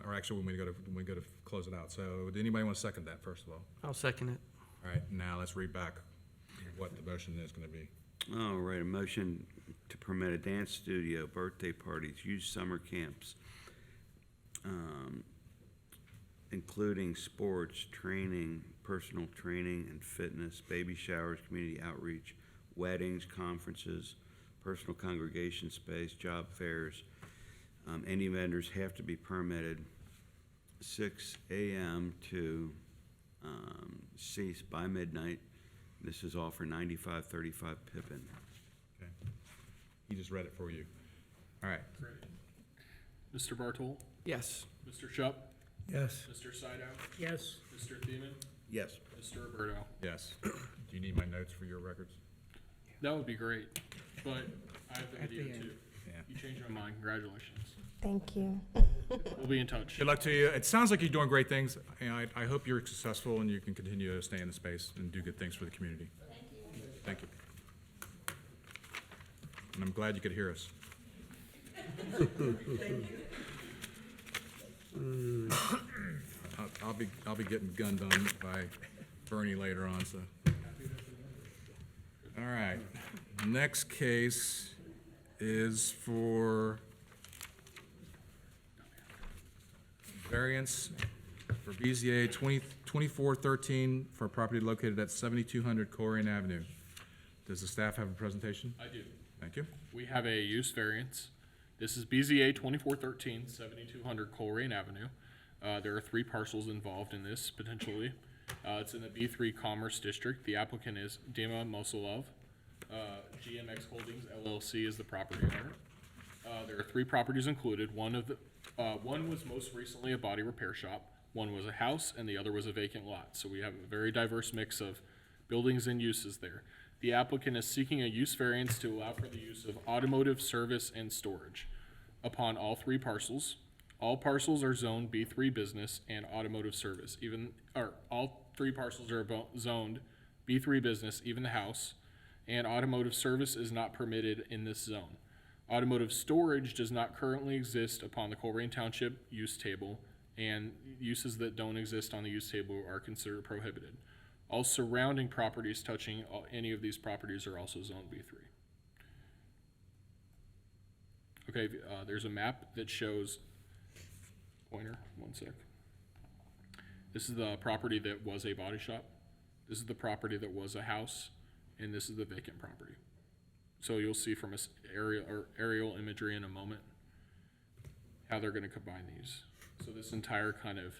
or actually, when we go to close it out. So, would anybody want to second that, first of all? I'll second it. All right, now let's read back what the motion is gonna be. All right, a motion to permit a dance studio, birthday parties, youth summer camps, including sports, training, personal training and fitness, baby showers, community outreach, weddings, conferences, personal congregation space, job fairs. Any vendors have to be permitted 6 a.m. to cease by midnight. This is all for 9535 Pippin. Okay. He just read it for you. All right. Great. Mr. Bartol? Yes. Mr. Shup? Yes. Mr. Sydow? Yes. Mr. Thiemann? Yes. Mr. Roberto? Yes. Do you need my notes for your records? That would be great, but I have the At the video end. too. Yeah. You changed my mind, congratulations. Thank you. We'll be in touch. Good luck to you. It sounds like you're doing great things. And I hope you're successful and you can continue to stay in the space and do good things for the community. Thank you. Thank you. and I'm glad you could hear us. I'll be getting gunned on by Bernie later on, so. All right, next case is for variance for BZA 2413 for a property located at 7200 Colerain Avenue. Does the staff have a presentation? I do. Thank you. We have a use variance. This is BZA 2413, 7200 Colerain Avenue. There are 3 parcels involved in this, potentially. It's in the B3 Commerce District. The applicant is Dima Mosolov. GMX Holdings LLC is the property owner. There are 3 properties included. One was most recently a body repair shop, one was a house, and the other was a vacant lot. So we have a very diverse mix of buildings and uses there. The applicant is seeking a use variance to allow for the use of automotive service and storage upon all 3 parcels. All parcels are zoned B3 business and automotive service. All 3 parcels are zoned B3 business, even the house, and automotive service is not permitted in this zone. Automotive storage does not currently exist upon the Colerain Township use table, and uses that don't exist on the use table are considered prohibited. All surrounding properties touching any of these properties are also zoned B3. Okay, there's a map that shows, pointer, one sec. This is the property that was a body shop. This is the property that was a house, and this is the vacant property. So you'll see from aerial imagery in a moment how they're going to combine these. So this entire kind of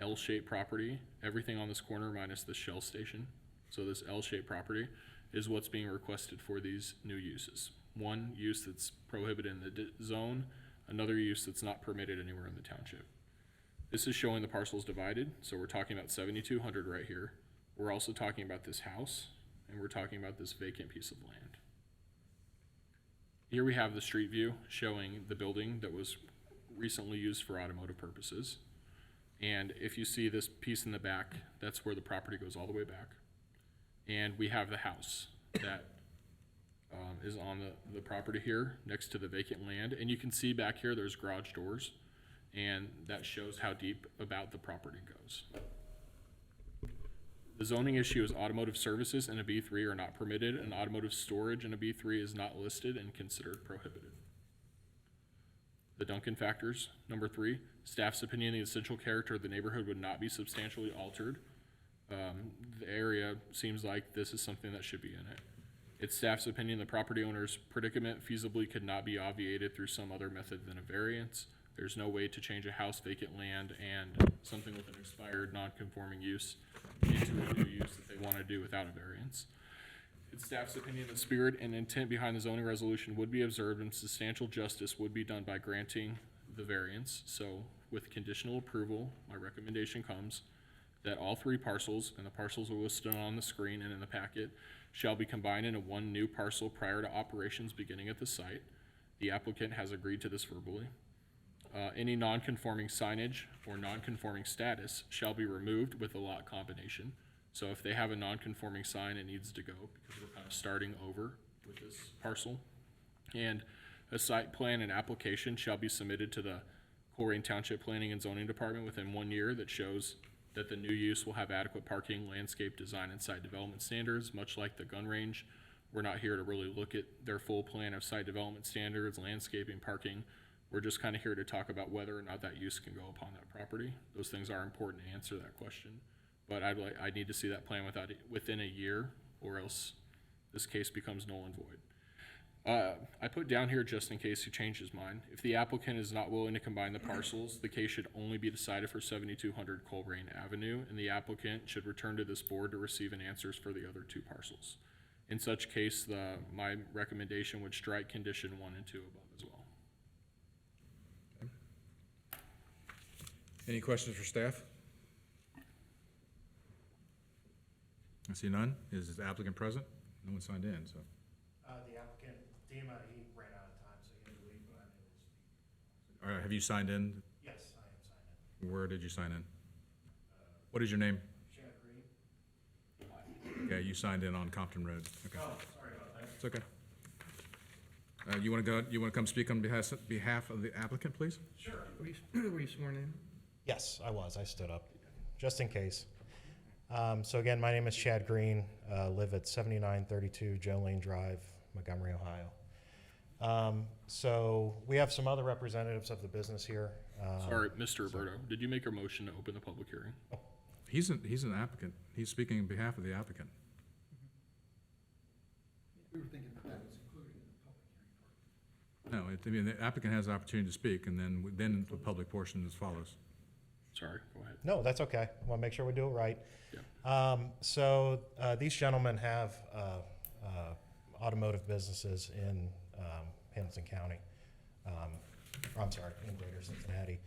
L-shaped property, everything on this corner minus the Shell station. So this L-shaped property is what's being requested for these new uses. One use that's prohibited in the zone, another use that's not permitted anywhere in the township. This is showing the parcels divided. So we're talking about 7,200 right here. We're also talking about this house, and we're talking about this vacant piece of land. Here we have the street view showing the building that was recently used for automotive purposes. And if you see this piece in the back, that's where the property goes all the way back. And we have the house that is on the property here next to the vacant land. And you can see back here there's garage doors, and that shows how deep about the property goes. The zoning issue is automotive services in a B3 are not permitted, and automotive storage in a B3 is not listed and considered prohibited. The Duncan factors, number 3, staff's opinion, the essential character of the neighborhood would not be substantially altered. The area seems like this is something that should be in it. It's staff's opinion the property owner's predicament feasibly could not be obviated through some other method than a variance. There's no way to change a house, vacant land, and something with an expired non-conforming use into a new use that they want to do without a variance. It's staff's opinion that spirit and intent behind the zoning resolution would be observed and substantial justice would be done by granting the variance. So with conditional approval, my recommendation comes that all 3 parcels, and the parcels are listed on the screen and in the packet, shall be combined into one new parcel prior to operations beginning at the site. The applicant has agreed to this verbally. Any non-conforming signage or non-conforming status shall be removed with the lot combination. So if they have a non-conforming sign, it needs to go because we're kind of starting over with this parcel. And a site plan and application shall be submitted to the Colerain Township Planning and Zoning Department within 1 year that shows that the new use will have adequate parking, landscape design, and site development standards. Much like the gun range, we're not here to really look at their full plan of site development standards, landscaping, parking. We're just kind of here to talk about whether or not that use can go upon that property. Those things are important to answer that question. But I need to see that plan within a year, or else this case becomes null and void. I put down here just in case he changed his mind. If the applicant is not willing to combine the parcels, the case should only be decided for 7200 Colerain Avenue, and the applicant should return to this board to receive an answers for the other 2 parcels. In such case, my recommendation would strike condition 1 and 2 above as well. Any questions for staff? I see none. Is the applicant present? No one signed in, so. The applicant, Dima, he ran out of time, so he had to leave, but I'm able to speak. All right, have you signed in? Yes, I am signed in. Where did you sign in? What is your name? Shannon Green. Okay, you signed in on Compton Road. Okay. Oh, sorry about that. It's okay. You want to come speak on behalf of the applicant, please? Sure. Were you sworn in? Yes, I was. I stood up, just in case. So again, my name is Chad Green, live at 7932 Joe Lane Drive, Montgomery, Ohio. So we have some other representatives of the business here. Sorry, Mr. Roberto, did you make a motion to open the public hearing? He's an applicant. He's speaking on behalf of the applicant. We were thinking that was included in the public hearing part. No, the applicant has the opportunity to speak, and then the public portion follows. Sorry, go ahead. No, that's okay. I want to make sure we do it right. Yeah. So these gentlemen have automotive businesses in Hamilton County. I'm sorry, in Greater Cincinnati.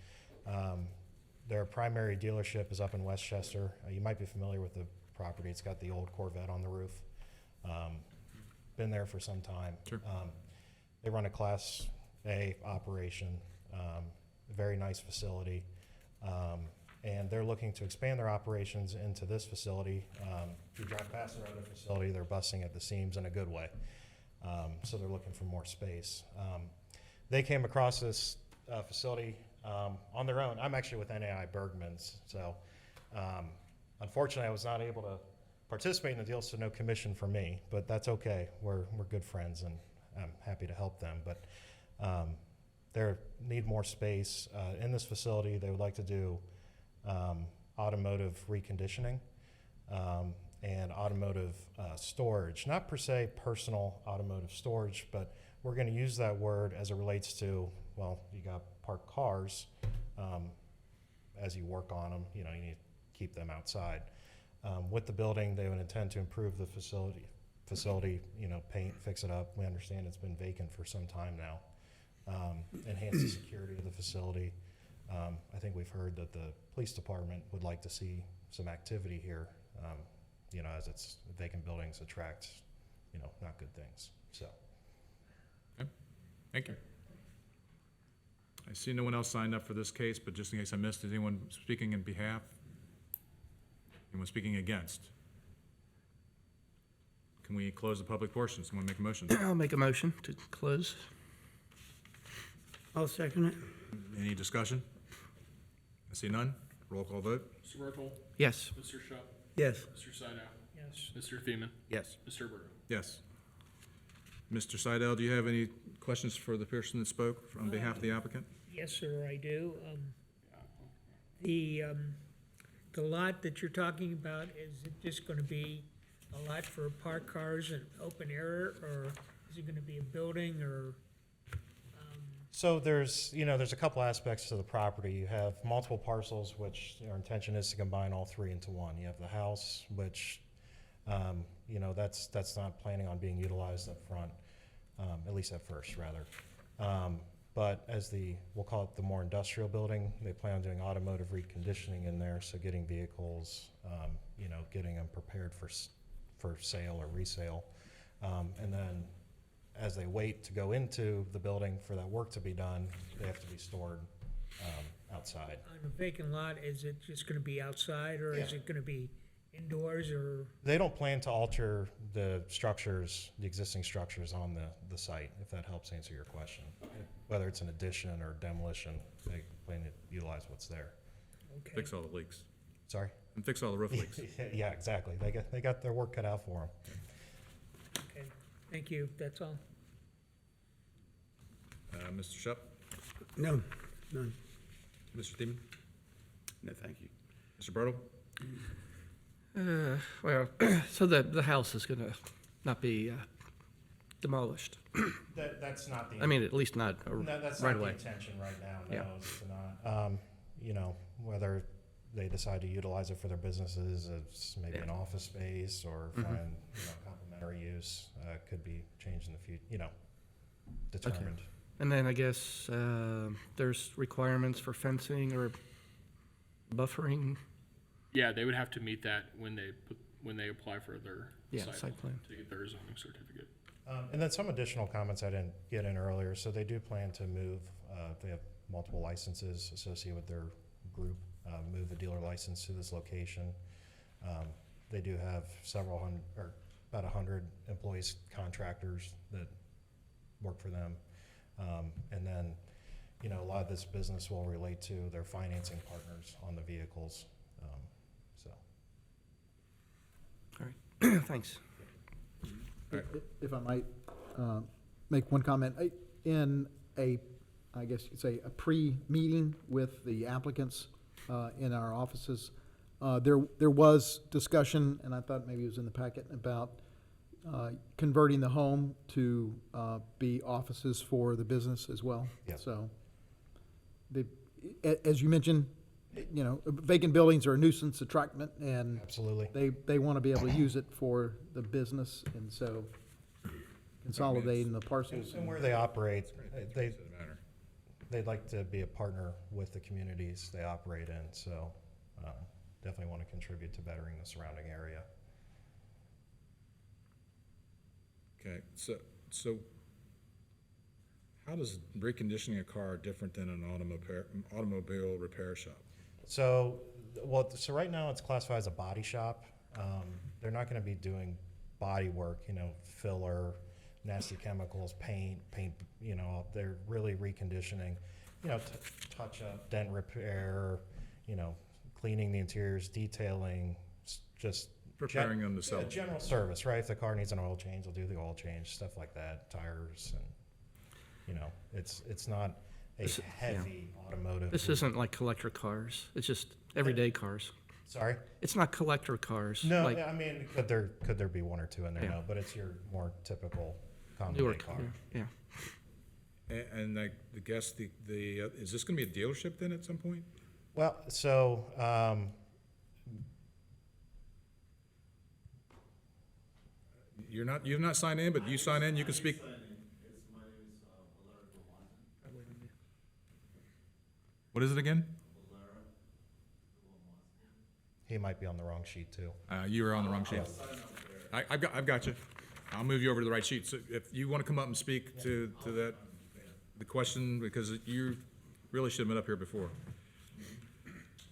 Their primary dealership is up in Westchester. You might be familiar with the property. It's got the old Corvette on the roof. Been there for some time. Sure. They run a Class A operation, very nice facility. And they're looking to expand their operations into this facility. If you drive past their other facility, they're busting at the seams in a good way. So they're looking for more space. They came across this facility on their own. I'm actually with NAI Bergman's, so unfortunately I was not able to participate in the deal, so no commission for me, but that's okay. We're good friends, and I'm happy to help them. But they need more space in this facility. They would like to do automotive reconditioning and automotive storage. Not per se personal automotive storage, but we're going to use that word as it relates to, well, you got parked cars. As you work on them, you need to keep them outside. With the building, they would intend to improve the facility, paint, fix it up. We understand it's been vacant for some time now. Enhance the security of the facility. I think we've heard that the police department would like to see some activity here, as it's vacant buildings attract, not good things. So. Okay. Thank you. I see no one else signed up for this case, but just in case I missed, is anyone speaking in behalf? Anyone speaking against? Can we close the public portion? Someone make a motion? I'll make a motion to close. I'll second it. Any discussion? I see none. Roll call vote. Mr. Berthold, Yes. Mr. Shup, Yes. Mr. Sydow, Yes. Mr. Thiemann, Yes. Mr. Roberto. Yes. Mr. Seidel, do you have any questions for the person that spoke on behalf of the applicant? Yes, sir, I do. The lot that you're talking about, is it just gonna be a lot for parked cars and open air, or is it gonna be a building, or? So there's a couple aspects to the property. You have multiple parcels, which our intention is to combine all three into one. You have the house, which, that's not planning on being utilized up front, at least at first, rather. But as we'll call it the more industrial building, they plan on doing automotive reconditioning in there, so getting vehicles, getting them prepared for sale or resale. And then as they wait to go into the building for that work to be done, they have to be stored outside. On a vacant lot, is it just gonna be outside, or is Yeah. it gonna be indoors, or? They don't plan to alter the existing structures on the site, if that helps answer your question. Whether it's an addition or demolition, they plan to utilize what's there. Okay. Fix all the leaks. Sorry? And fix all the roof leaks. Yeah, exactly. They got their work cut out for them. Okay, thank you, that's all. Mr. Shup? No, none. Mr. Thiemann? No, thank you. Mr. Bertle? Well, so the house is gonna not be demolished. That's not the. I mean, at least not That's right not away. the intention right now, Yeah. no, it's not. Whether they decide to utilize it for their businesses, it's maybe an office space, or find, complementary use, could be changed in the future, determined. And then I guess there's requirements for fencing or buffering. Yeah, they would have to meet that when they apply for their Site plan. to get their zoning certificate. And then some additional comments I didn't get in earlier. So they do plan to move, they have multiple licenses associated with their group, move the dealer license to this location. They do have about 100 employees, contractors that work for them. And then, you know, a lot of this business will relate to their financing partners on the vehicles. So. All right, thanks. If I might make one comment, in I guess you'd say, a pre-meeting with the applicants in our offices, there was discussion, and I thought maybe it was in the packet, about converting the home to be offices for the business as well. Yeah. So, as you mentioned, you know, vacant buildings are a nuisance attractant, and Absolutely. they want to be able to use it for the business, and so consolidating the parcels. And where they operate, Doesn't matter. they'd like to be a partner with the communities they operate in, so definitely want to contribute to bettering the surrounding area. Okay, so how does reconditioning a car different than an automobile repair shop? So right now it's classified as a body shop. They're not going to be doing body work, you know, filler, nasty chemicals, paint, you know, they're really reconditioning, you know, touch up, dent repair, you know, cleaning the interiors, detailing, just Preparing them to sell. general service, right? If the car needs an oil change, they'll do the oil change, stuff like that, tires, and, you know, it's not a heavy automotive. This isn't like collector cars. It's just everyday cars. Sorry? It's not collector cars. No, like I mean, could there be one or two in there? Yeah. No, but it's your more typical common newer day car. car. Yeah. And I guess is this gonna be a dealership then at some point? Well, so, You've not signed in, but you sign in, you can speak. What is it again? he might be on the wrong sheet too. You were on the wrong sheet. I've got you. I'll move you over to the right sheet. So if you want to come up and speak to the question, because you really should have been up here before.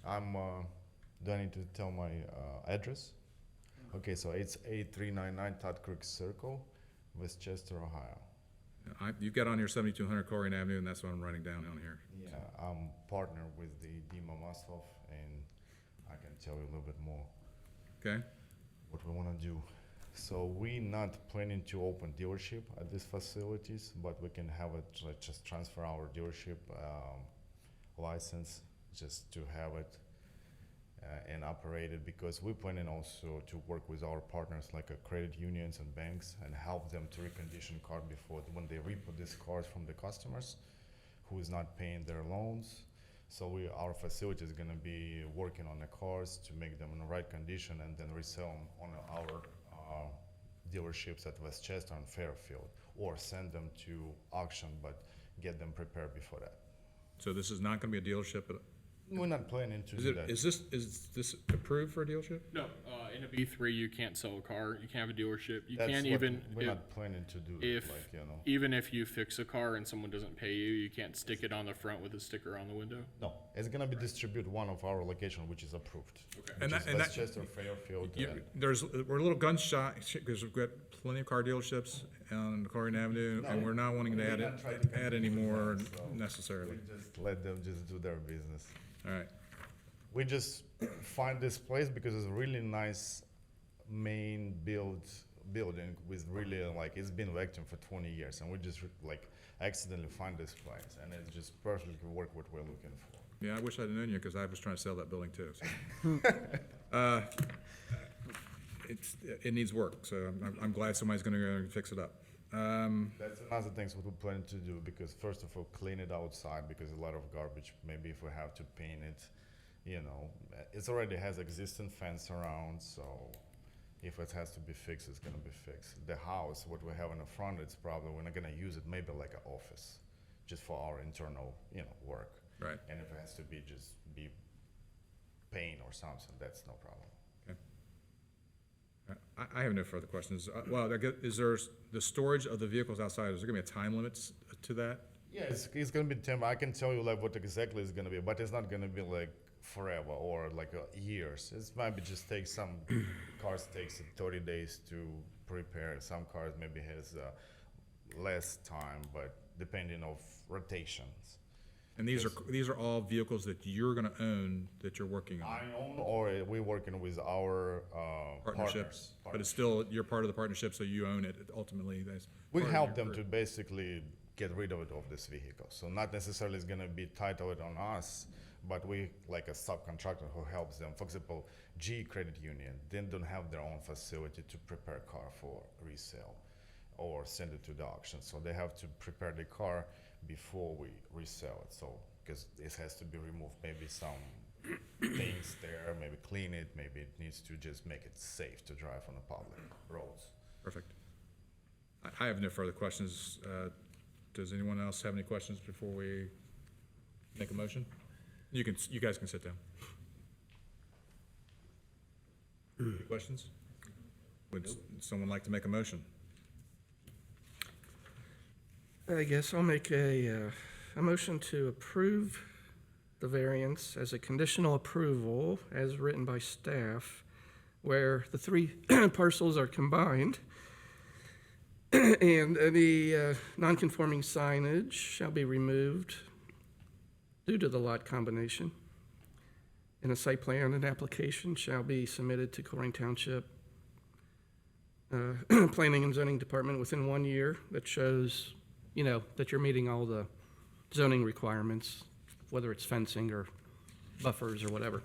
Do I need to tell my address? Okay, so it's 8399 Todd Creek Circle, Westchester, Ohio. You've got on here 7200 Colerain Avenue, and that's what I'm writing down on here. Yeah, I'm partner with the Dima Mastov, and I can tell you a little bit more Okay? what we want to do. So we're not planning to open dealership at these facilities, but we can have it just transfer our dealership license just to have it and operate it, because we're planning also to work with our partners like credit unions and banks and help them to recondition car before when they repo these cars from the customers who is not paying their loans. So our facility is going to be working on the cars to make them in the right condition and then resell them on our dealerships at Westchester and Fairfield, or send them to auction but get them prepared before that. So this is not going to be a dealership, but We're not planning to do that. is this approved for a dealership? No, in a B3, you can't sell a car. You can't have a dealership. You That's can't what even, we're not planning to do that, if, like, you know. even if you fix a car and someone doesn't pay you, you can't stick it on the front with a sticker on the window. No, it's gonna be distributed one of our location which is approved. Okay. And Which that- is and that- Westchester, Fairfield. We're a little gun shy because we've got plenty of car dealerships on Colerain Avenue, and we're not wanting to we're add not trying to add any compete with more that, so necessarily. We just let them just do their business. All right. We just find this place because it's a really nice main building with really it's been vacant for 20 years, and we just accidentally find this place, and it just perfectly work what we're looking for. Yeah, I wish I'd known you because I was trying to sell that building too. So. It needs work, so I'm glad somebody's going to go and fix it up. That's another thing what we're planning to do, because first of all, clean it outside, because a lot of garbage. Maybe if we have to paint it, you know, it already has existing fence around, so if it has to be fixed, it's gonna be fixed. The house, what we have in the front, it's probably, we're not gonna use it, maybe like an office, just for our internal, work. Right. And if it has to be paint or something, that's no problem. I have no further questions. Well, I guess, is there the storage of the vehicles outside? Is there going to be a time limit to that? Yeah, it's gonna be temporary. I can tell you what exactly it's gonna be, but it's not gonna be forever or years. It maybe just takes some cars takes 30 days to prepare. Some cars maybe has less time, but depending of rotations. And these are all vehicles that you're gonna own, that you're working on? I own, or we're working with our Partnerships, partners. but it's still, you're part of the partnership, so you own it ultimately. That's We part of help your them group. to basically get rid of this vehicle. So not necessarily it's gonna be titled on us, but we, like a subcontractor who helps them. For example, G Credit Union, they don't have their own facility to prepare car for resale or send it to the auction. So they have to prepare the car before we resell it. So, because it has to be removed, maybe some things there, maybe clean it, maybe it needs to just make it safe to drive on the public roads. Perfect. I have no further questions. Does anyone else have any questions before we make a motion? You guys can sit down. Any questions? Would someone like to make a motion? I guess I'll make a motion to approve the variance as a conditional approval as written by staff, where the three parcels are combined, and the non-conforming signage shall be removed due to the lot combination. And a site plan and application shall be submitted to Colerain Township Planning and Zoning Department within 1 year that shows, that you're meeting all the zoning requirements, whether it's fencing or buffers or whatever.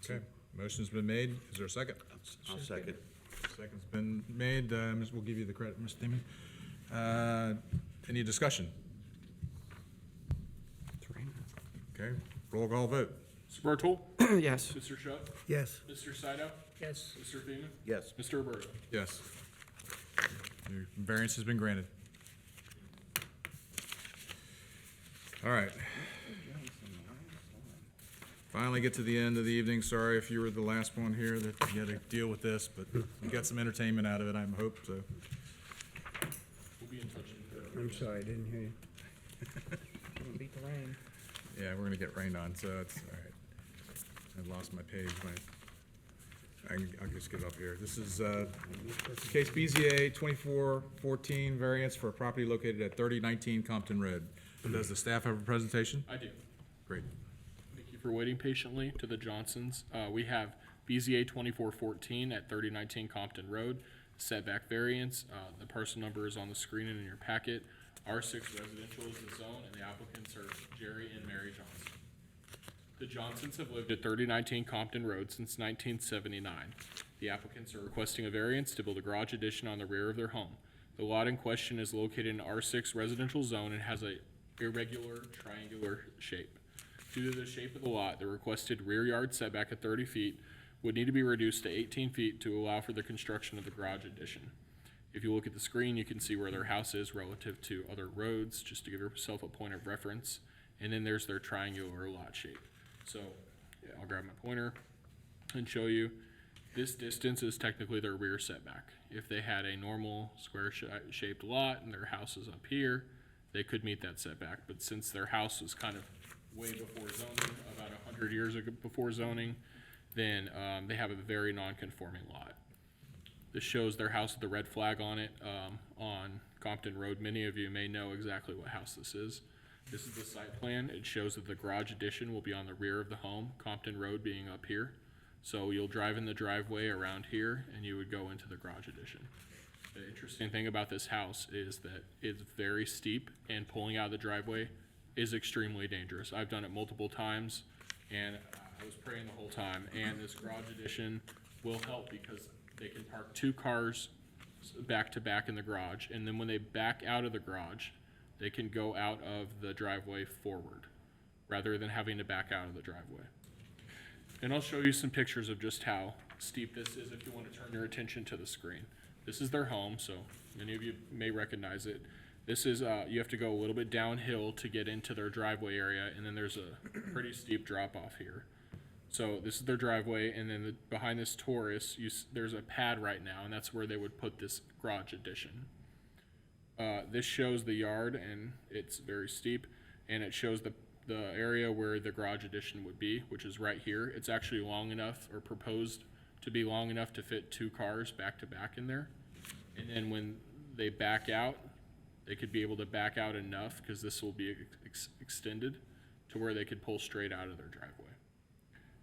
Okay, motion's been made. Is there a second? I'll second. Second's been made. We'll give you the credit, Mr. Damon. Any discussion? Okay, roll call vote. Mr. Bartool? Yes. Mr. Shutt? Yes. Mr. Saito? Yes. Mr. Thiemann? Yes. Mr. Roberto? Yes. Your variance has been granted. All right. Finally get to the end of the evening. Sorry if you were the last one here that you had to deal with this, but you got some entertainment out of it, I hope, so. We'll be in touch. I'm sorry, I didn't hear you. Beat the rain. Yeah, we're gonna get rained on, so it's, all right. I lost my page, I'll just get it up here. This is, case BZA 2414, variance for a property located at 3019 Compton Road. Does the staff have a presentation? I do. Great. Thank you for waiting patiently to the Johnsons. We have BZA 2414 at 3019 Compton Road, setback variance. The parcel number is on the screen and in your packet. R6 residential is the zone, and the applicants are Jerry and Mary Johnson. The Johnsons have lived at 3019 Compton Road since 1979. The applicants are requesting a variance to build a garage addition on the rear of their home. The lot in question is located in R6 residential zone and has a irregular triangular shape. Due to the shape of the lot, the requested rear yard setback of 30 feet would need to be reduced to 18 feet to allow for the construction of the garage addition. If you look at the screen, you can see where their house is relative to other roads, just to give yourself a point of reference. And then there's their triangular lot shape. So yeah, I'll grab my pointer and show you. This distance is technically their rear setback. If they had a normal square shaped lot and their house is up here, they could meet that setback. But since their house was kind of way before zoning, about 100 years ago before zoning, then they have a very non-conforming lot. This shows their house with the red flag on it on Compton Road. Many of you may know exactly what house this is. This is the site plan. It shows that the garage addition will be on the rear of the home, Compton Road being up here. So you'll drive in the driveway around here and you would go into the garage addition. The interesting thing about this house is that it's very steep and pulling out of the driveway is extremely dangerous. I've done it multiple times and I was praying the whole time, and this garage addition will help because they can park 2 cars back to back in the garage, and then when they back out of the garage, they can go out of the driveway forward rather than having to back out of the driveway. And I'll show you some pictures of just how steep this is if you want to turn your attention to the screen. This is their home, so many of you may recognize it. This is, you have to go a little bit downhill to get into their driveway area, and then there's a pretty steep drop off here. So this is their driveway, and then behind this Taurus, there's a pad right now, and that's where they would put this garage addition. This shows the yard, and it's very steep, and it shows the area where the garage addition would be, which is right here. It's actually long enough, or proposed to be long enough to fit 2 cars back to back in there. And then when they back out, they could be able to back out enough, because this will be extended to where they could pull straight out of their driveway.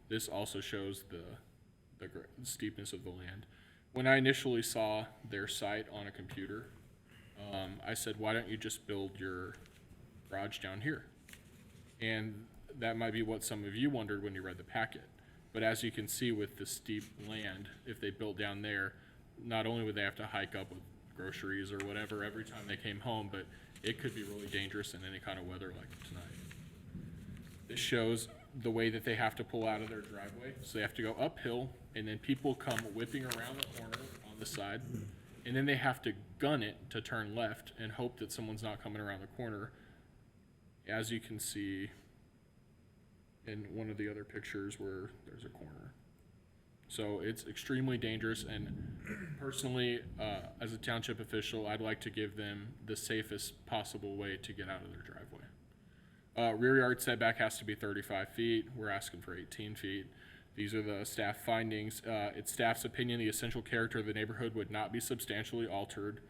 This also shows the steepness of the land. When I initially saw their site on a computer, I said, why don't you just build your garage down here? And that might be what some of you wondered when you read the packet. But as you can see with the steep land, if they built down there, not only would they have to hike up with groceries or whatever every time they came home, but it could be really dangerous in any kind of weather like tonight. This shows the way that they have to pull out of their driveway. So they have to go uphill, and then people come whipping around the corner on the side, and then they have to gun it to turn left and hope that someone's not coming around the corner. As you can see in one of the other pictures where there's a corner. So it's extremely dangerous, and personally, as a township official, I'd like to give them the safest possible way to get out of their driveway. Rear yard setback has to be 35 feet. We're asking for 18 feet. These are the staff findings. It's staff's opinion the essential character of the neighborhood would not be substantially altered.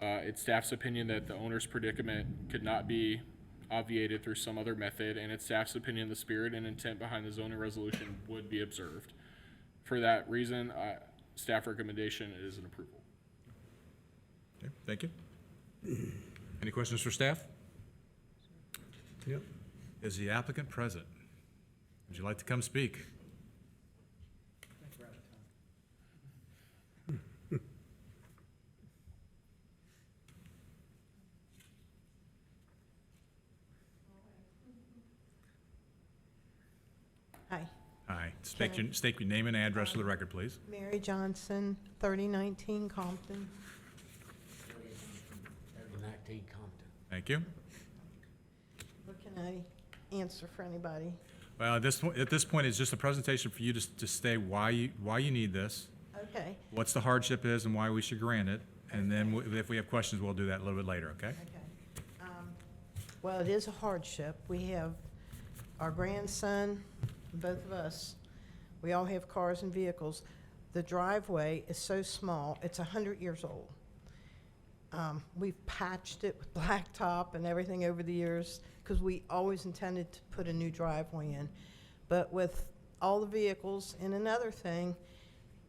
It's staff's opinion that the owner's predicament could not be obviated through some other method, and it's staff's opinion the spirit and intent behind the zoning resolution would be observed. For that reason, staff recommendation is an approval. Okay, thank you. Any questions for staff? Yep. Is the applicant present? Would you like to come speak? Hi, Hi. State your name and address for the record, please. Mary Johnson, 3019 Compton. 3019 Compton. Thank you. What can I answer for anybody? Well, at this point, it's just a presentation for you to state why you need this, Okay, what's the hardship is, and why we should grant it. And then if we have questions, we'll do that a little bit later, okay? okay. Well, it is a hardship. We have our grandson, both of us, we all have cars and vehicles. The driveway is so small, it's 100 years old. We've patched it with blacktop and everything over the years because we always intended to put a new driveway in. But with all the vehicles, and another thing,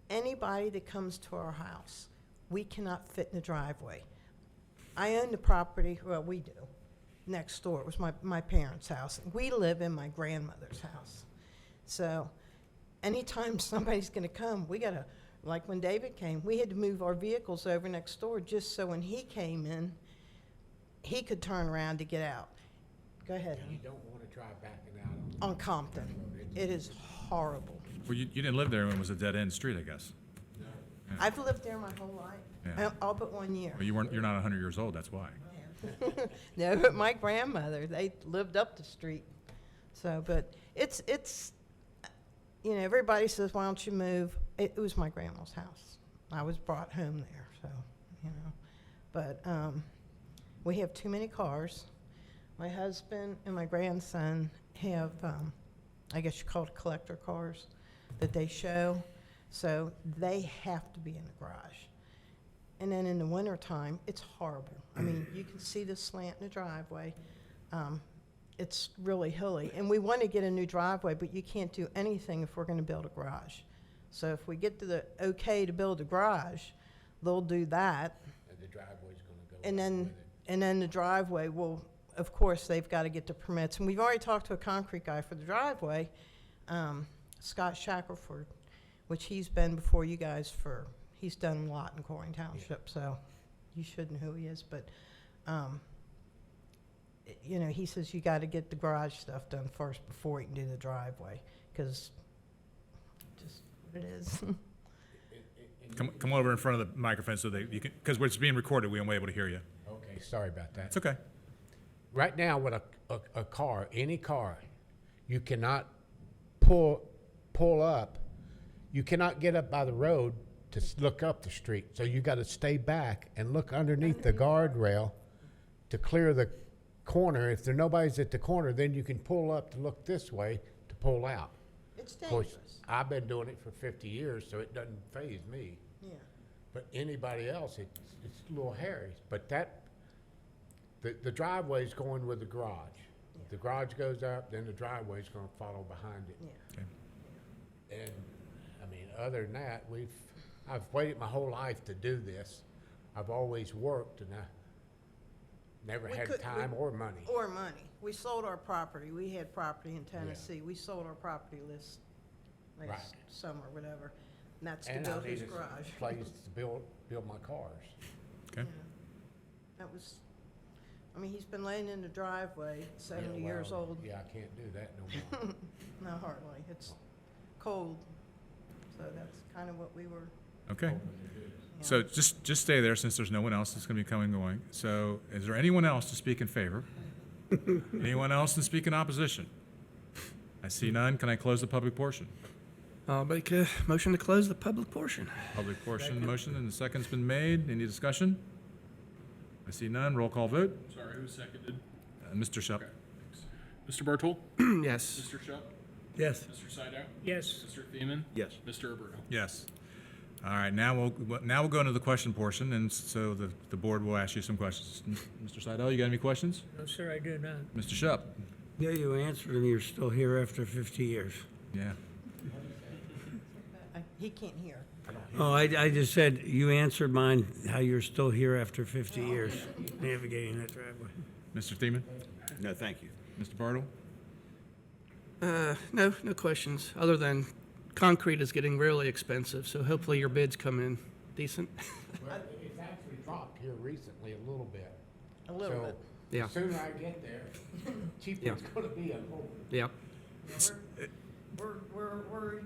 anybody that comes to our house, we cannot fit in the driveway. I own the property, well, we do, next door. It was my parents' house. We live in my grandmother's house. So anytime somebody's gonna come, we gotta, like when David came, we had to move our vehicles over next door just so when he came in, he could turn around to get out. Go ahead. You don't want to try backing out On Compton. It is horrible. Well, you didn't live there when it was a dead-end street, I guess. I've lived there my whole life, Yeah. all but 1 year. Well, you're not 100 years old, that's why. No, but my grandmother, they lived up the street. So, but it's, you know, everybody says, why don't you move? It was my grandma's house. I was brought home there, so, you know. But we have too many cars. My husband and my grandson have, I guess you call it collector cars that they show. So they have to be in the garage. And then in the wintertime, it's horrible. I mean, you can see the slant in the driveway. It's really hilly. And we want to get a new driveway, but you can't do anything if we're going to build a garage. So if we get to the okay to build a garage, they'll do that. and the driveway's going to go. And then the driveway will, of course, they've got to get the permits. And we've already talked to a concrete guy for the driveway, Scott Shackelford, which he's been before you guys for, he's done a lot in Colerain Township, so you should know who he is. But, you know, he says you got to get the garage stuff done first before you can do the driveway, because just what it is. Come over in front of the microphone so that you can, because it's being recorded, we won't be able to hear you. Okay, sorry about that. It's okay. Right now with a car, any car, you cannot pull up. You cannot get up by the road to look up the street. So you got to stay back and look underneath the guardrail to clear the corner. If nobody's at the corner, then you can pull up to look this way to pull out. It's Of course, dangerous. I've been doing it for 50 years, so it doesn't faze me. Yeah. But anybody else, it's a little hairy. But the driveway's going with the garage. If the garage goes up, then the driveway's gonna follow behind it. Yeah. And, I mean, other than that, I've waited my whole life to do this. I've always worked and I never We had could- time we- or money. Or money. We sold our property. We had property in Tennessee. We sold our property last Right. summer, whatever. And that's to And I build his needed garage. a place to build my cars. Okay. That was, I mean, he's been laying in the driveway, 70 Yeah, years well, old. Yeah, I can't do that no more. No, hardly. It's cold. So that's kind of what we were. Okay. So just stay there since there's no one else that's going to be coming and going. So is there anyone else to speak in favor? Anyone else to speak in opposition? I see none. Can I close the public portion? I'll make a motion to close the public portion. Public portion motion and the second's been made. Any discussion? I see none. Roll call vote. Sorry, who seconded? Mr. Shup. Okay, thanks. Mr. Bertel? Yes. Mr. Shup? Yes. Mr. Sydow? Yes. Mr. Thiemann? Yes. Mr. Abreu? Yes. All right, now we'll go into the question portion, and so the board will ask you some questions. Mr. Seidel, you got any questions? No, sir, I do not. Mr. Shup? Yeah, you answered and you're still here after 50 years. Yeah. He can't hear. Oh, I just said, you answered mine, how you're still here after 50 years navigating that driveway. Mr. Thiemann? No, thank you. Mr. Bartle? No questions, other than concrete is getting really expensive, so hopefully your bids come in decent. Well, it's actually dropped here recently a little bit. A little So, bit. Yeah. the sooner I get there, cheaper Yeah. it's gonna be, I hope. Yeah.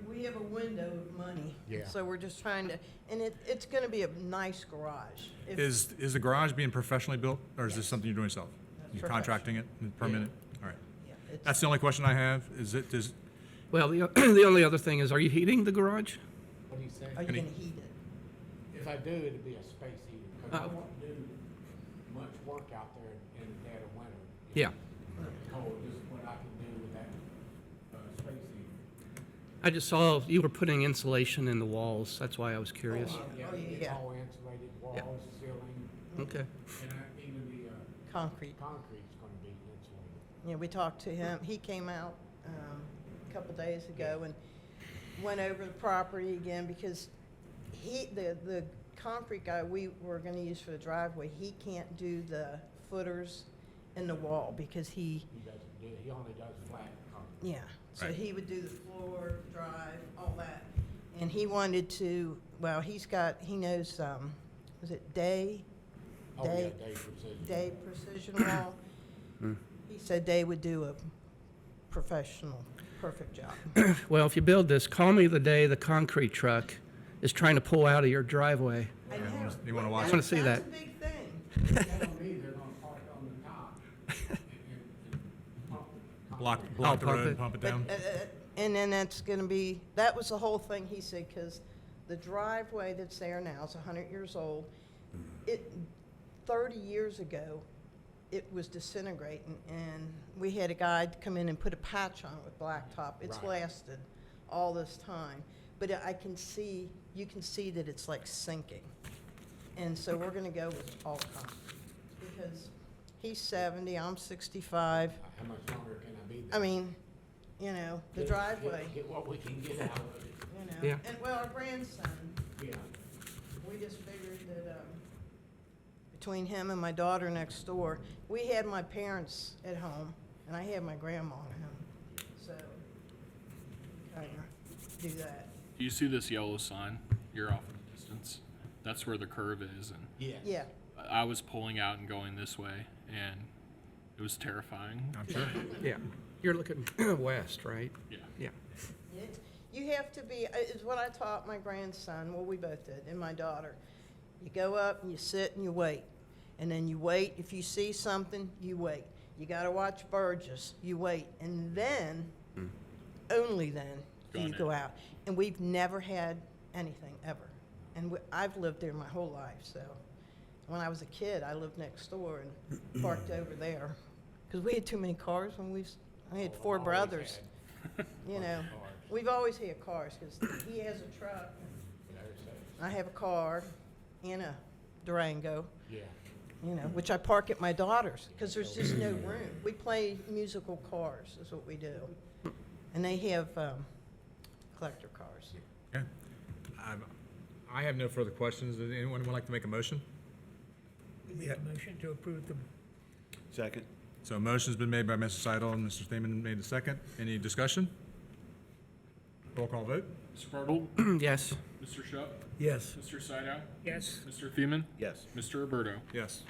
We have a window of money. Yeah. So we're just trying to, and it's gonna be a nice garage. If- Is the garage being professionally built, or is this something you're doing yourself? You're Professional. contracting it, and permitting it? All right. yeah, it's- That's the only question I have. Well, the only other thing is, are you heating the garage? What do you say? Are you Any- gonna heat it? If I do, it'd be a space heater, because I Oh. won't do much work out there in the dead of winter. Yeah. Cold, just what I can do with that, space heater. I just saw you were putting insulation in the walls, that's why I was curious. Yeah, Oh, it's yeah. all insulated, walls, ceiling, Okay. and even the, Concrete. concrete's gonna be insulated. Yeah, we talked to him. He came out a couple days ago and went over the property again because the concrete guy we were gonna use for the driveway, he can't do the footers in the wall because He doesn't do, he only does flat concrete. yeah, so Right. he would do the floor, drive, all that. And he wanted to, well, he knows, was it Day? Oh, yeah, Day- Day Precision. Day Precision Wall. He said they would do a professional, perfect job. Well, if you build this, call me the day the concrete truck is trying to pull out of your driveway. I know. You wanna watch I wanna see That's that. a big thing. Tell me they're gonna park on the top and pump the Block I'll the pump road, it. pump it But, down? and then that's gonna be, that was the whole thing, he said, because the driveway that's there now is 100 years old. 30 years ago, it was disintegrating, and we had a guy come in and put a patch on it with blacktop. It's Right. lasted all this time. But you can see that it's like sinking. And so we're gonna go with all concrete, because he's 70, I'm 65. How much longer can I be there? I mean, the driveway, Get what we can get out of it. Yeah. And, well, our grandson, Yeah. we just figured that, between him and my daughter next door, we had my parents at home, and I had my grandma at home. So, kind of do that. Do you see this yellow sign? You're off in the distance. That's where the curve is, and Yes. Yeah, I was pulling out and going this way, and it was terrifying. I'm sure. Yeah. You're looking west, right? Yeah. Yeah. you have to be, is what I taught my grandson, well, we both did, and my daughter. You go up and you sit and you wait. And then you wait. If you see something, you wait. You gotta watch Burgess, you wait. And then, only then, do you go out. And we've never had anything, ever. And I've lived there my whole life, so. When I was a kid, I lived next door and parked over there. Because we had too many cars when I had four brothers. We've always had cars, because he has a truck, and I have a car, in a Durango. Yeah. You know, which I park at my daughter's, because there's just no room. We play musical cars, is what we do. And they have collector cars. Okay. I have no further questions. Does anyone would like to make a motion? Make a motion to approve the Second? So a motion's been made by Mr. Seidel and Mr. Thiemann made the second. Any discussion? Roll call vote? Mr. Bartle? Yes. Mr. Shup? Yes. Mr. Sydow? yes. Mr. Thiemann? Yes. Mr. Roberto? Yes.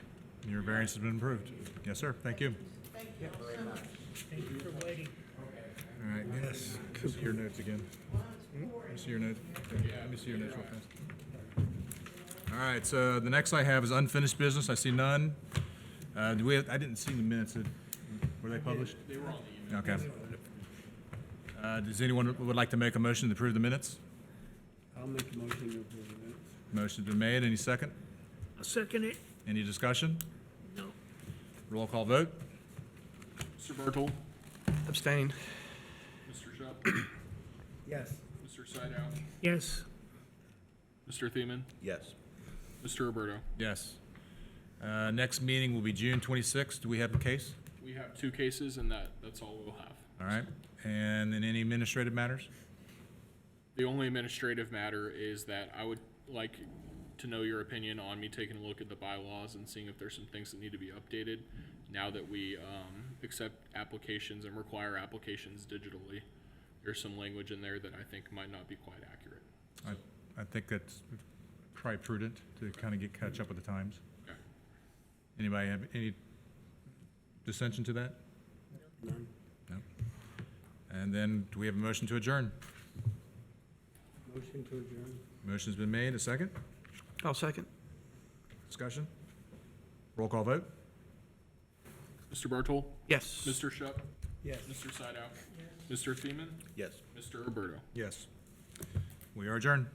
Your variance has been approved. Yes, sir. Thank you. Thank you for waiting. All right. Yes. Let me see your notes again. Let me see your notes. Okay, let me see your notes real fast. All right, so the next I have is unfinished business. I see none. Do we have, I didn't see the minutes. Were they published? They were on the email. Okay. Does anyone would like to make a motion to approve the minutes? I'll make a motion to approve the minutes. Motion's been made. Any second? I'll second it. Any discussion? No. Roll call vote? Mr. Bartle? Abstain. Mr. Shup? Yes. Mr. Sydow? Yes. Mr. Thiemann? Yes. Mr. Roberto? Yes. Next meeting will be June 26th. Do we have a case? We have 2 cases, and that's all we'll have. All right. And then any administrative matters? The only administrative matter is that I would like to know your opinion on me taking a look at the bylaws and seeing if there's some things that need to be updated now that we accept applications and require applications digitally. There's some language in there that I think might not be quite accurate. I think that's probably prudent to kind of catch up with the times. Okay. Anybody have any dissension to that? None. No. And then, do we have a motion to adjourn? Motion to adjourn. Motion's been made. A second? I'll second. Discussion? Roll call vote? Mr. Bartle? Yes. Mr. Shup? Yes. Mr. Sydow? Mr. Thiemann? Yes. Mr. Roberto? Yes. We are adjourned.